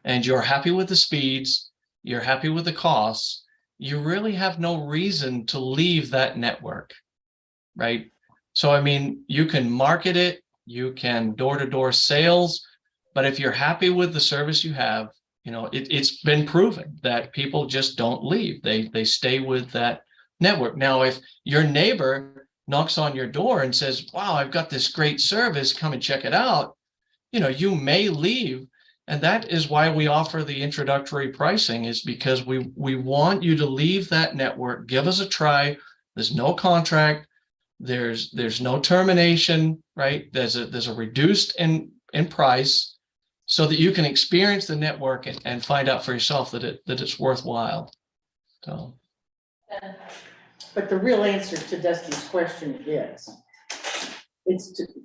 and you're happy with the speeds, you're happy with the costs, you really have no reason to leave that network, right? So, I mean, you can market it, you can door-to-door sales, but if you're happy with the service you have, it's been proven that people just don't leave. They stay with that network. Now, if your neighbor knocks on your door and says, wow, I've got this great service, come and check it out, you may leave. And that is why we offer the introductory pricing, is because we want you to leave that network, give us a try. There's no contract, there's no termination, right? There's a reduced in price, so that you can experience the network and find out for yourself that it's worthwhile. So. But the real answer to Dusty's question is,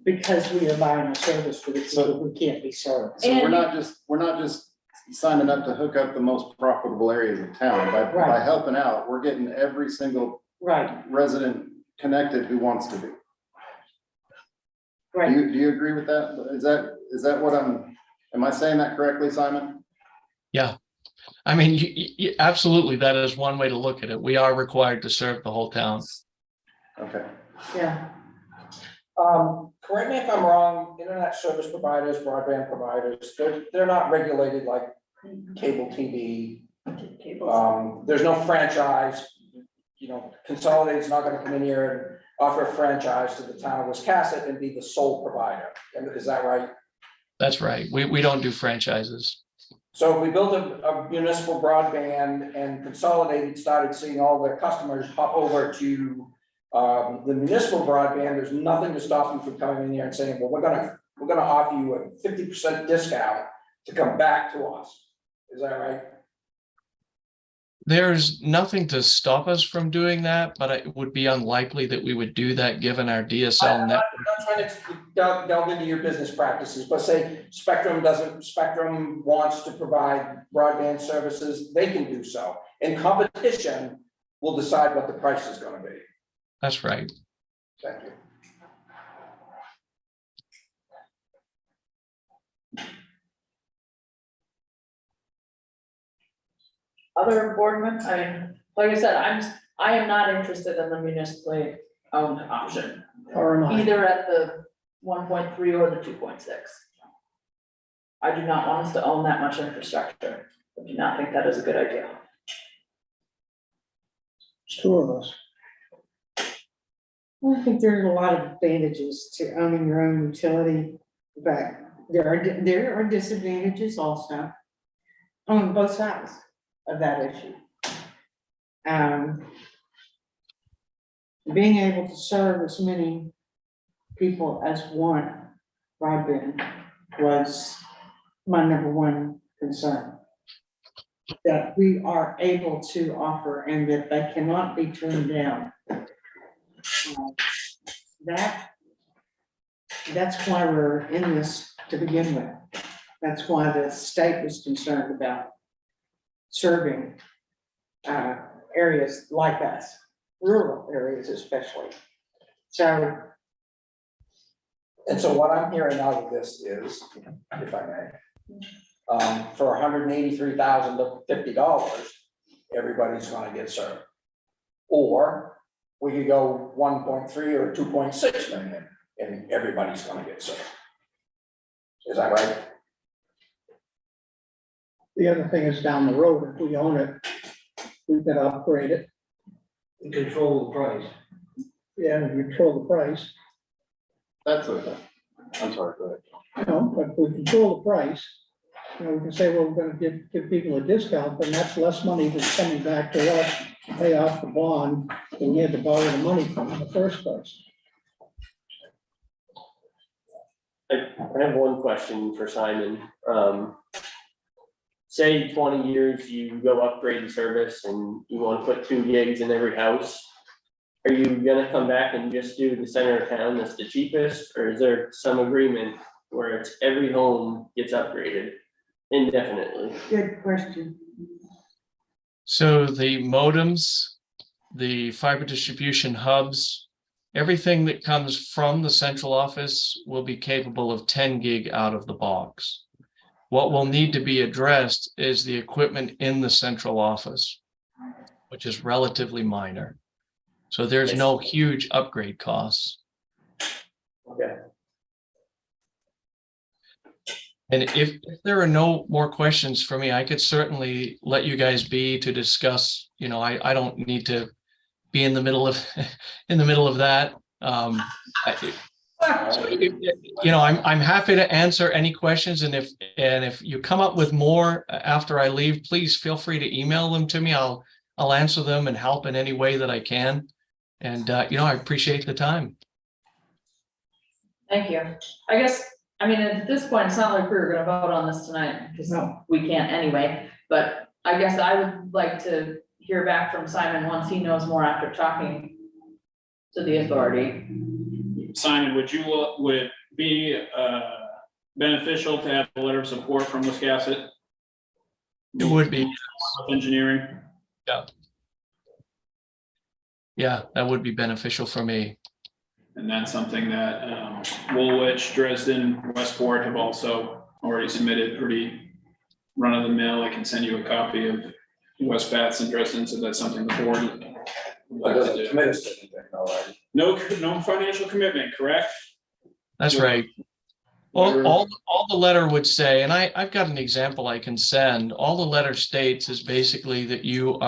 because we are buying a service for the people who can't be served. So we're not just signing up to hook up the most profitable areas of town. By Right. helping out, we're getting every single Right, resident connected who wants to be. right. Do you agree with that? Is that what am I saying that correctly, Simon? Yeah, I mean, you absolutely, that is one way to look at it. We are required to serve the whole town. Okay. Yeah, Correct me if I'm wrong, internet service providers, broadband providers, they're not regulated like cable TV. There's no franchise, Consolidated's not gonna come in here and offer a franchise to the town of Wiscasset and be the sole provider. Is that right? That's right. We don't do franchises. So if we built a municipal broadband and Consolidated started seeing all their customers hop over to the municipal broadband, there's nothing to stop them from coming in here and saying, well, we're gonna offer you a 50% discount to come back to us. Is that right? There's nothing to stop us from doing that, but it would be unlikely that we would do that given our DSL network. I'm not trying to delve into your business practices, but say Spectrum wants to provide broadband services, they can do so. And competition will decide what the price is gonna be. That's right. Thank you. Other board members, like I said, I am not interested in the municipally owned option, Or am I? either at the 1.3 or the 2.6. I do not want us to own that much infrastructure. I do not think that is a good idea. It's two of us. Well, I think there's a lot of advantages to owning your own utility, but there are disadvantages also on both sides of that issue. Being able to serve as many people as want broadband was my number one concern. That we are able to offer and that they cannot be turned down. That's why we're in this to begin with. That's why the state was concerned about serving areas like us, rural areas especially. So, And so what I'm hearing out of this is, if I may, for $183,050, everybody's gonna get served. Or we could go 1.3 or 2.6 million and everybody's gonna get served. Is that right? The other thing is down the road, if we own it, we've got to upgrade it. Control the price. Yeah, we control the price, That's I'm sorry, go ahead. you know, but if we control the price, you know, we can say, well, we're gonna give people a discount, but that's less money that's coming back to us to pay off the bond that we had to borrow the money from in the first place. I have one question for Simon. Say 20 years, you go upgrade the service and you want to put 2 gigs in every house. Are you gonna come back and just do the center of town that's the cheapest, or is there some agreement where it's every home gets upgraded indefinitely? Good question. So the modems, the fiber distribution hubs, everything that comes from the central office will be capable of 10 gig out of the box. What will need to be addressed is the equipment in the central office, which is relatively minor. So there's no huge upgrade costs. Okay. And if there are no more questions for me, I could certainly let you guys be to discuss, you know, I don't need to be in the middle of, that. You know, I'm happy to answer any questions, and if you come up with more after I leave, please feel free to email them to me. I'll answer them and help in any way that I can. And you know, I appreciate the time. Thank you. I guess, I mean, at this point, it's not like we were gonna vote on this tonight, because No. we can't anyway. But I guess I would like to hear back from Simon once he knows more after talking to the authority. Simon, would it be beneficial to have a letter of support from Wiscasset? It would be, Engineering? yeah, that would be beneficial for me. And that's something that Woolwich, Dresden, Westport have also already submitted pretty run of the mill. I can send you a copy of West Bath's and Dresden, so that's something the board would like to do. Commit us to anything, all right? No financial commitment, correct? That's right. All the letter would say, and I've got an example I can send. All the letter states is basically that you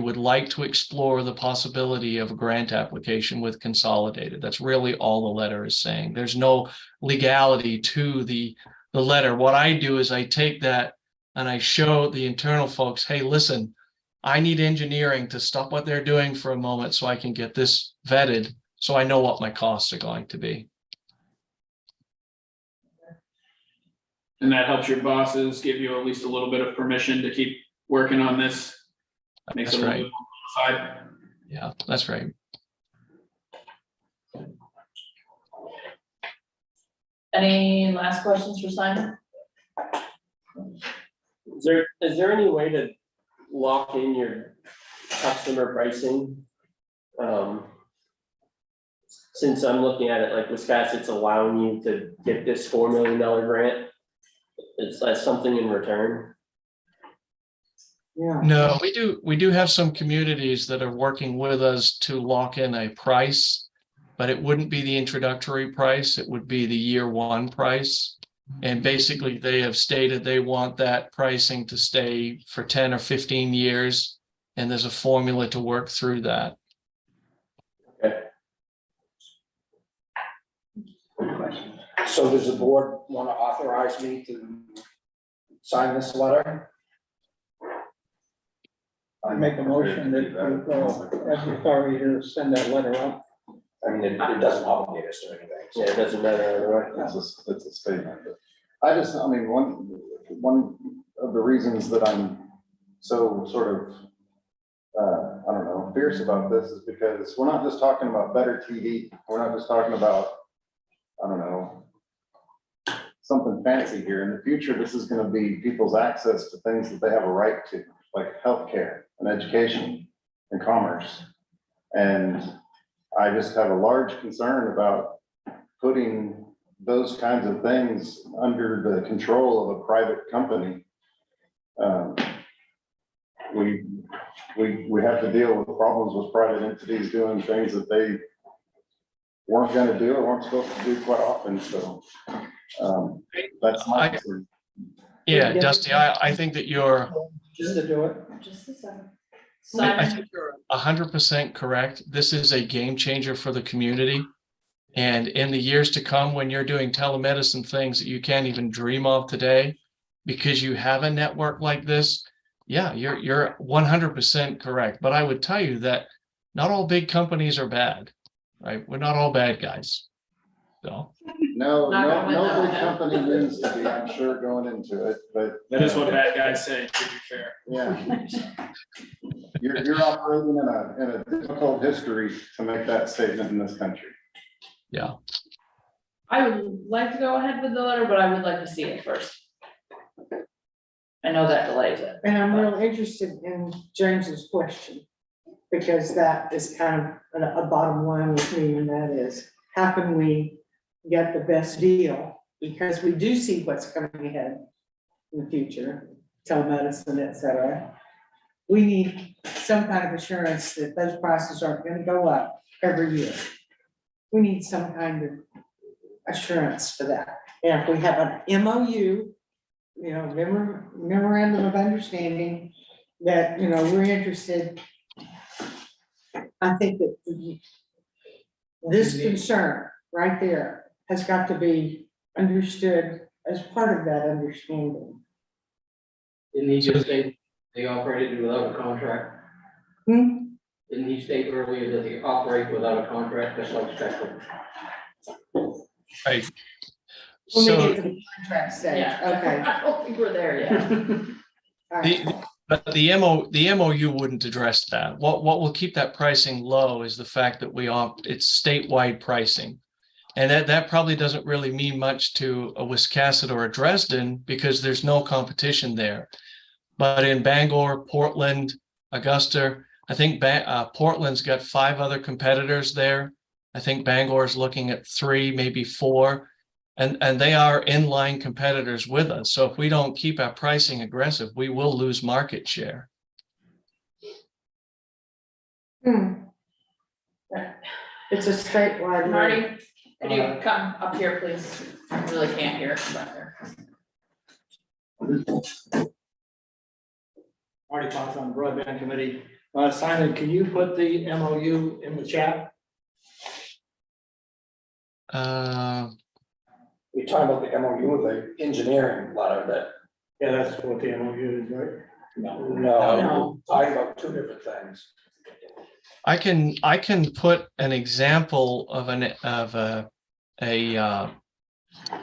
would like to explore the possibility of a grant application with Consolidated. That's really all the letter is saying. There's no legality to the letter. What I do is I take that and I show the internal folks, hey, listen, I need engineering to stop what they're doing for a moment so I can get this vetted, so I know what my costs are going to be. And that helps your bosses give you at least a little bit of permission to keep working on this. Makes it a That's little right. bit more modified. Yeah, that's right. Any last questions for Simon? Is there any way to lock in your customer pricing? Since I'm looking at it like Wiscasset's allowing you to get this $4 million grant, is that something in return? Yeah. No, we do have some communities that are working with us to lock in a price, but it wouldn't be the introductory price, it would be the year one price. And basically they have stated they want that pricing to stay for 10 or 15 years. And there's a formula to work through that. Okay. So does the board want to authorize me to sign this letter? I make a motion that we have the authority to send that letter out. I mean, it doesn't obligate us to anything. so- Yeah, it doesn't matter either way. It's a statement, but I mean, one of the reasons that I'm so sort of, I don't know, fierce about this is because we're not just talking about better TV. We're not just talking about, I don't know, something fancy here. In the future, this is gonna be people's access to things that they have a right to, like healthcare and education and commerce. And I just have a large concern about putting those kinds of things under the control of a private company. We have to deal with problems with private entities doing things that they weren't gonna do or weren't supposed to do quite often, so That's my. Yeah, Dusty, I think that you're, Just to do it. Just a second. I Simon, think you're 100% correct. This is a game changer for the community. And in the years to come, when you're doing telemedicine things that you can't even dream of today, because you have a network like this, yeah, you're 100% correct. But I would tell you that not all big companies are bad, right? We're not all bad guys. So, No, Not gonna win that no big one. company needs to be, I'm sure, going into it, but. That is what bad guys say, to be fair. Yeah. You're operating in a difficult history to make that statement in this country. yeah. I would like to go ahead with the letter, but I would like to see it first. I know that delays it. And I'm real interested in James's question, because that is kind of a bottom line with me, and that is, how can we get the best deal? Because we do see what's coming ahead in the future, telemedicine, et cetera. We need some kind of assurance that those prices aren't gonna go up every year. We need some kind of assurance for that. And if we have an MOU, you know, memorandum of understanding that, you know, we're interested. I think that this concern right there has got to be understood as part of that understanding. Didn't he just say they operated without a contract? Hmm? Didn't he state earlier that they operate without a contract, just like Spectrum? Right. When we So get to the contract stage, Yeah. okay. I don't think we're there yet. All right. but the MOU wouldn't address that. What will keep that pricing low is the fact that it's statewide pricing. And that probably doesn't really mean much to a Wiscasset or a Dresden because there's no competition there. But in Bangor, Portland, Augusta, I think Portland's got 5 other competitors there. I think Bangor is looking at 3, maybe 4, and they are inline competitors with us. So if we don't keep our pricing aggressive, we will lose market share. It's a statewide. rate. Marty, could you come up here, please? I really can't hear it from back there. Marty Fox on the broadband committee. Simon, can you put the MOU in the chat? We're talking about the MOU, the engineering letter that, Yeah, that's what the MOU is, right? no, talking about 2 different things. I can put an example of a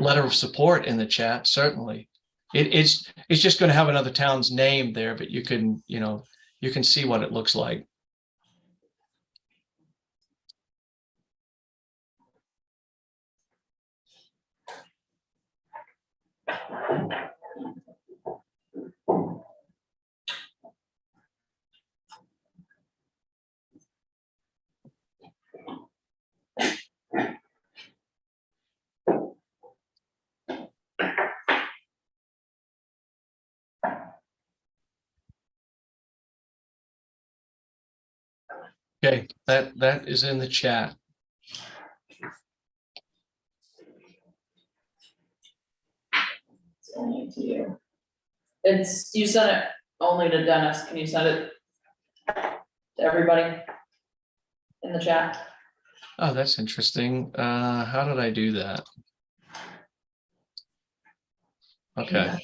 letter of support in the chat, certainly. It's just going to have another town's name there, but you can see what it looks like. Okay, that is in the chat. It's only to you. You sent it only to Dennis. Can you send it to everybody in the chat? Oh, that's interesting. How did I do that? Okay.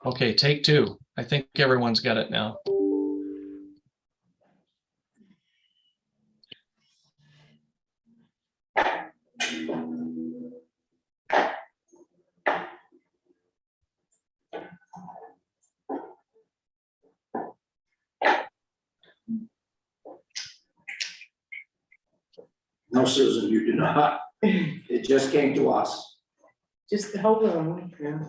Okay, take 2. I think everyone's got it now. No, Susan, you do not. It just came to us. Just hold on. Yeah.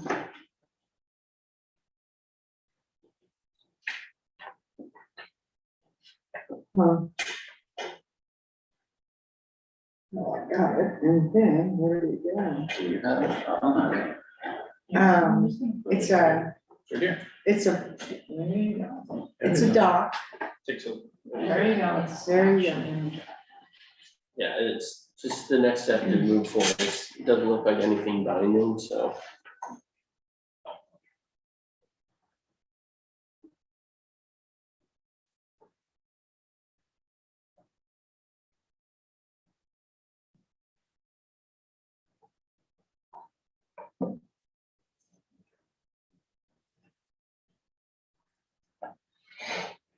Oh, I got it, and then where did it go? It's a, Right here. it's a, it's a doc. Takes a. There you go. There you go. Yeah, it's just the next step to move forward. It doesn't look like anything binding, so.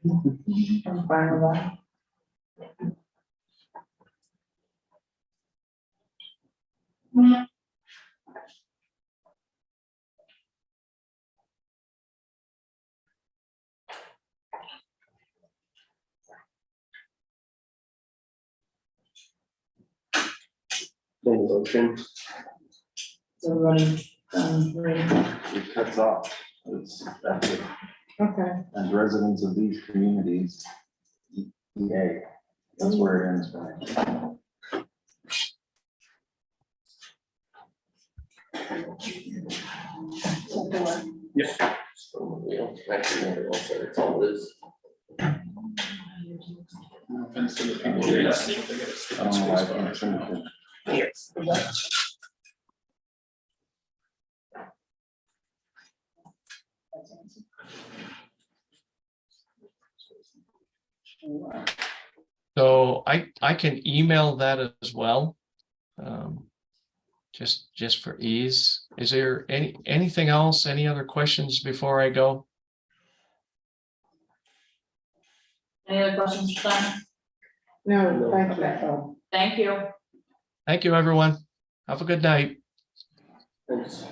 I'm fine with that. In motion. So everybody, agree? It cuts off. That's it. Okay, As residents of these communities, EA, that's where it ends, right? Yes. So, you know, actually, it's all it is. No offense to the people who just think they get a stupid I don't know why I space can't send it to- bar. So I can email that as well. Just for ease. Is there anything else, any other questions before I go? Any other questions, Simon? no, thank you. Okay. Thank you. Thank you, everyone. Have a good night. Thanks.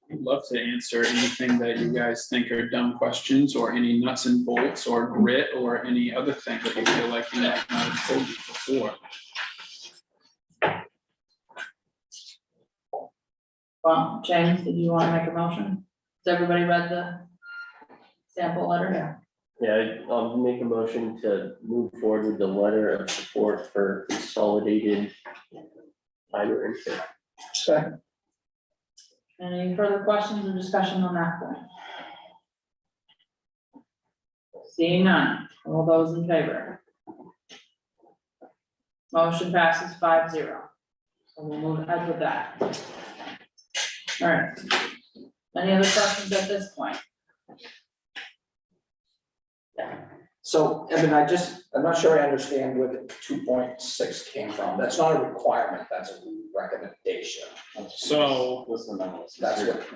I'd love to answer anything that you guys think are dumb questions, or any nuts and bolts, or grit, or any other thing that you feel like you might not have told you before. Well, James, did you want to make a motion? Has everybody read the sample letter? Yeah, I'll make a motion to move forward with the letter of support for consolidated fiber intake. Second, Any further questions or discussion on that point? Seeing none, all those in favor? Motion passes 5-0. So we'll move ahead with that. All right. Any other questions at this point? So, Evan, I'm not sure I understand where the 2.6 came from. That's not a requirement, that's a recommendation. So Listen, now, it's-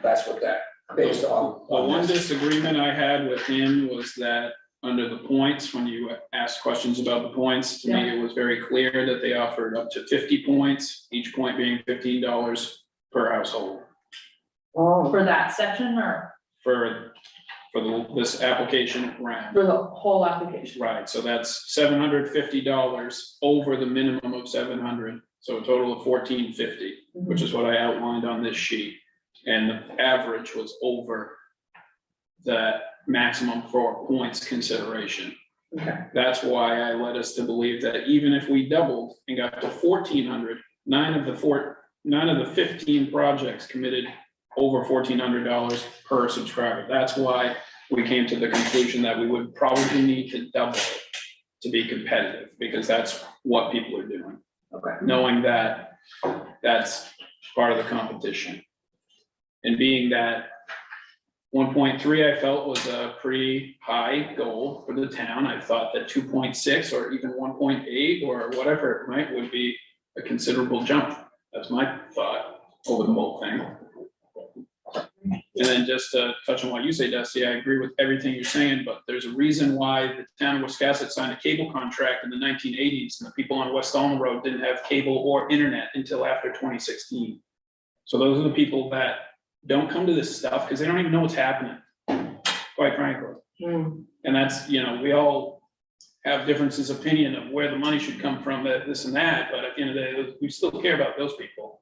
That's what that, based on. the one disagreement I had with him was that under the points, when you asked questions about the points, to me, it was very clear that they offered up to 50 points, each point being $15 per household. For that section or For this application round. for the whole application? Right, so that's $750 over the minimum of 700, so a total of $1450, which is what I outlined on this sheet. And the average was over that maximum for points consideration. Okay. That's why I led us to believe that even if we doubled and got to 1,400, nine of the 15 projects committed over $1,400 per subscriber. That's why we came to the conclusion that we would probably need to double it to be competitive, because that's what people are doing. Okay. Knowing that that's part of the competition. And being that 1.3 I felt was a pretty high goal for the town. I thought that 2.6 or even 1.8 or whatever it might would be a considerable jump. That's my thought over the whole thing. And then just to touch on what you say, Dusty, I agree with everything you're saying, but there's a reason why the town of Wiscasset signed a cable contract in the 1980s, and the people on West Allen Road didn't have cable or internet until after 2016. So those are the people that don't come to this stuff because they don't even know what's happening, quite frankly. And that's, we all have differences of opinion of where the money should come from, this and that, but at the end of the day, we still care about those people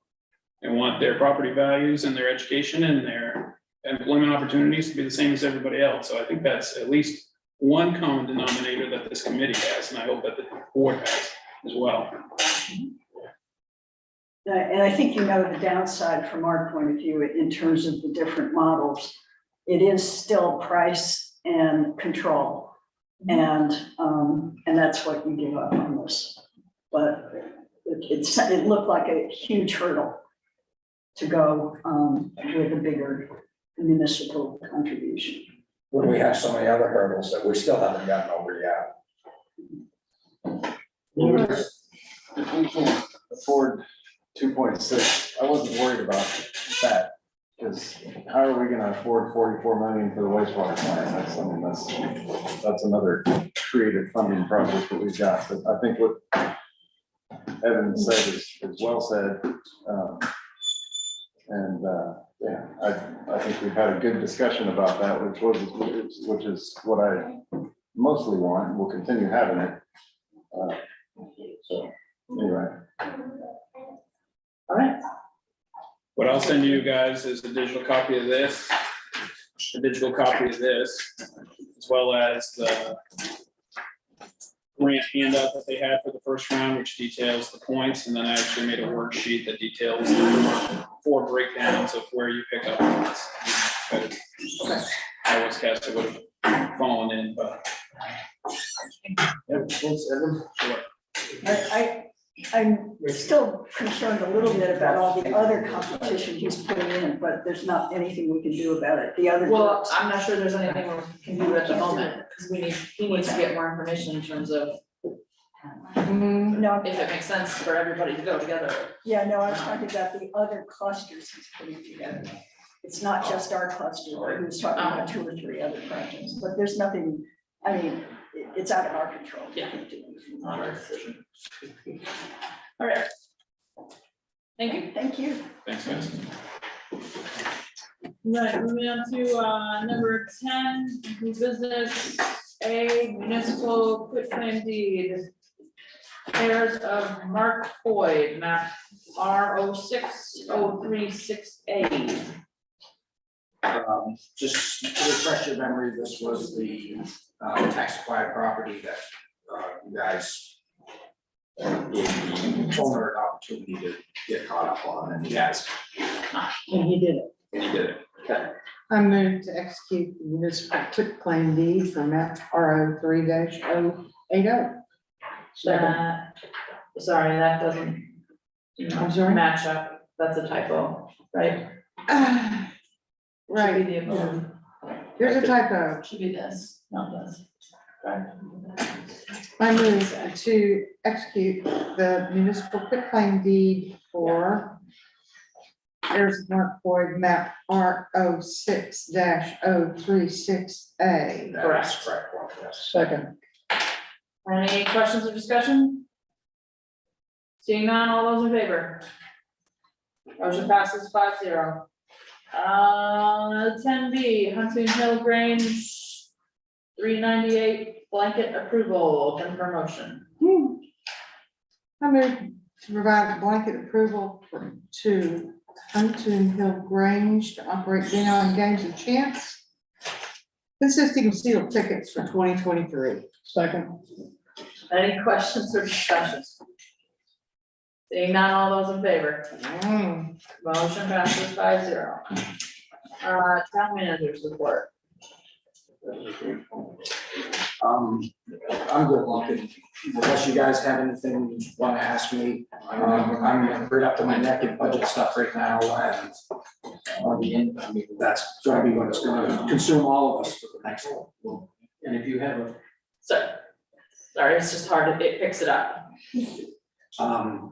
and want their property values and their education and their employment opportunities to be the same as everybody else. So I think that's at least one common denominator that this committee has, and I hope that the board has as well. And I think the downside from our point of view in terms of the different models, it is still price and control. And that's what you give up on this. But it looked like a huge hurdle to go with a bigger municipal contribution. When we have so many other hurdles that we still haven't gotten over yet. If we can afford 2.6, I wasn't worried about that. Because how are we gonna afford 44 million for the wastewater plant? That's another creative funding project that we've got, but I think what Evan said is well said. Yeah, I think we've had a good discussion about that, which is what I mostly want, and we'll continue having it. So, anyway. All right. What I'll send you guys is a digital copy of this, a digital copy of this, as well as the grant handout that they had for the first round, which details the points, and then I actually made a worksheet that details the 4 breakdowns of where you pick up points. I was cast, it would have fallen in, but. Yep, thanks, Evan. Sure. I'm still concerned a little bit about all the other competition he's putting in, but there's not anything we can do about it. The other. Well, groups- I'm not sure there's anything we can do at the moment, because he needs to get more information in terms of No, if it makes sense for everybody to go together. yeah, no, I was talking about the other clusters he's putting together. It's not just our cluster, but he was talking about 2 or 3 other projects, but there's nothing, I mean, it's out of our control. Yeah. Not our decision. All right. Thank you. Thank you. Thanks, guys. Right, moving on to number 10, new business, A municipal quitclaim deed. Heirs of Mark Boyd, map R06-036A. Just to refresh your memory, this was the tax acquired property that you guys gave the owner an opportunity to get caught up on, and he has, And he did it. and he did it. Okay. I moved to execute the municipal quitclaim deed for map R03-080. Sorry, that doesn't I'm sorry? match up. That's a typo, right? Right, Should be the above. here's a typo. Should be this, not this. Right. I move to execute the municipal quitclaim deed for heirs of Mark Boyd, map R06-036A. That's correct one, yes. Second, Any questions or discussion? Seeing none, all those in favor? Motion passes 5-0. 10B, Hunting Hill Grange, 398, blanket approval, open for motion. I move to provide blanket approval to Hunting Hill Grange to operate dinner and games of chance, consisting of sealed tickets for 2023. second, Any questions or discussions? Seeing none, all those in favor? Motion passes 5-0. Town manager's report. I'm good looking, unless you guys have anything you want to ask me. I'm right up to my neck in budget stuff right now, and on the end, I mean, that's gonna be what's gonna consume all of us for the next one. And if you have Sorry, it's just hard, it picks it up.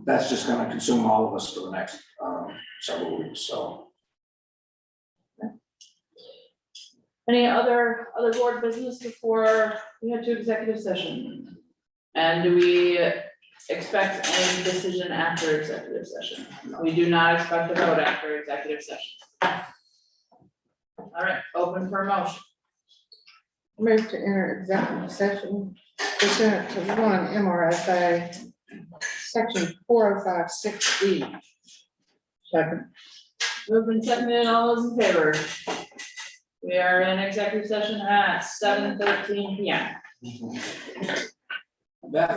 that's just gonna consume all of us for the next, several weeks, so. Any other board business before we head to executive session? And do we expect any decision after executive session? We do not expect a vote after executive session. All right, open for motion. Move to enter executive session pursuant to 1 MRSA, section 4056E. second. Moved and seconded, all those in favor? We are in executive session at 7:13 PM. That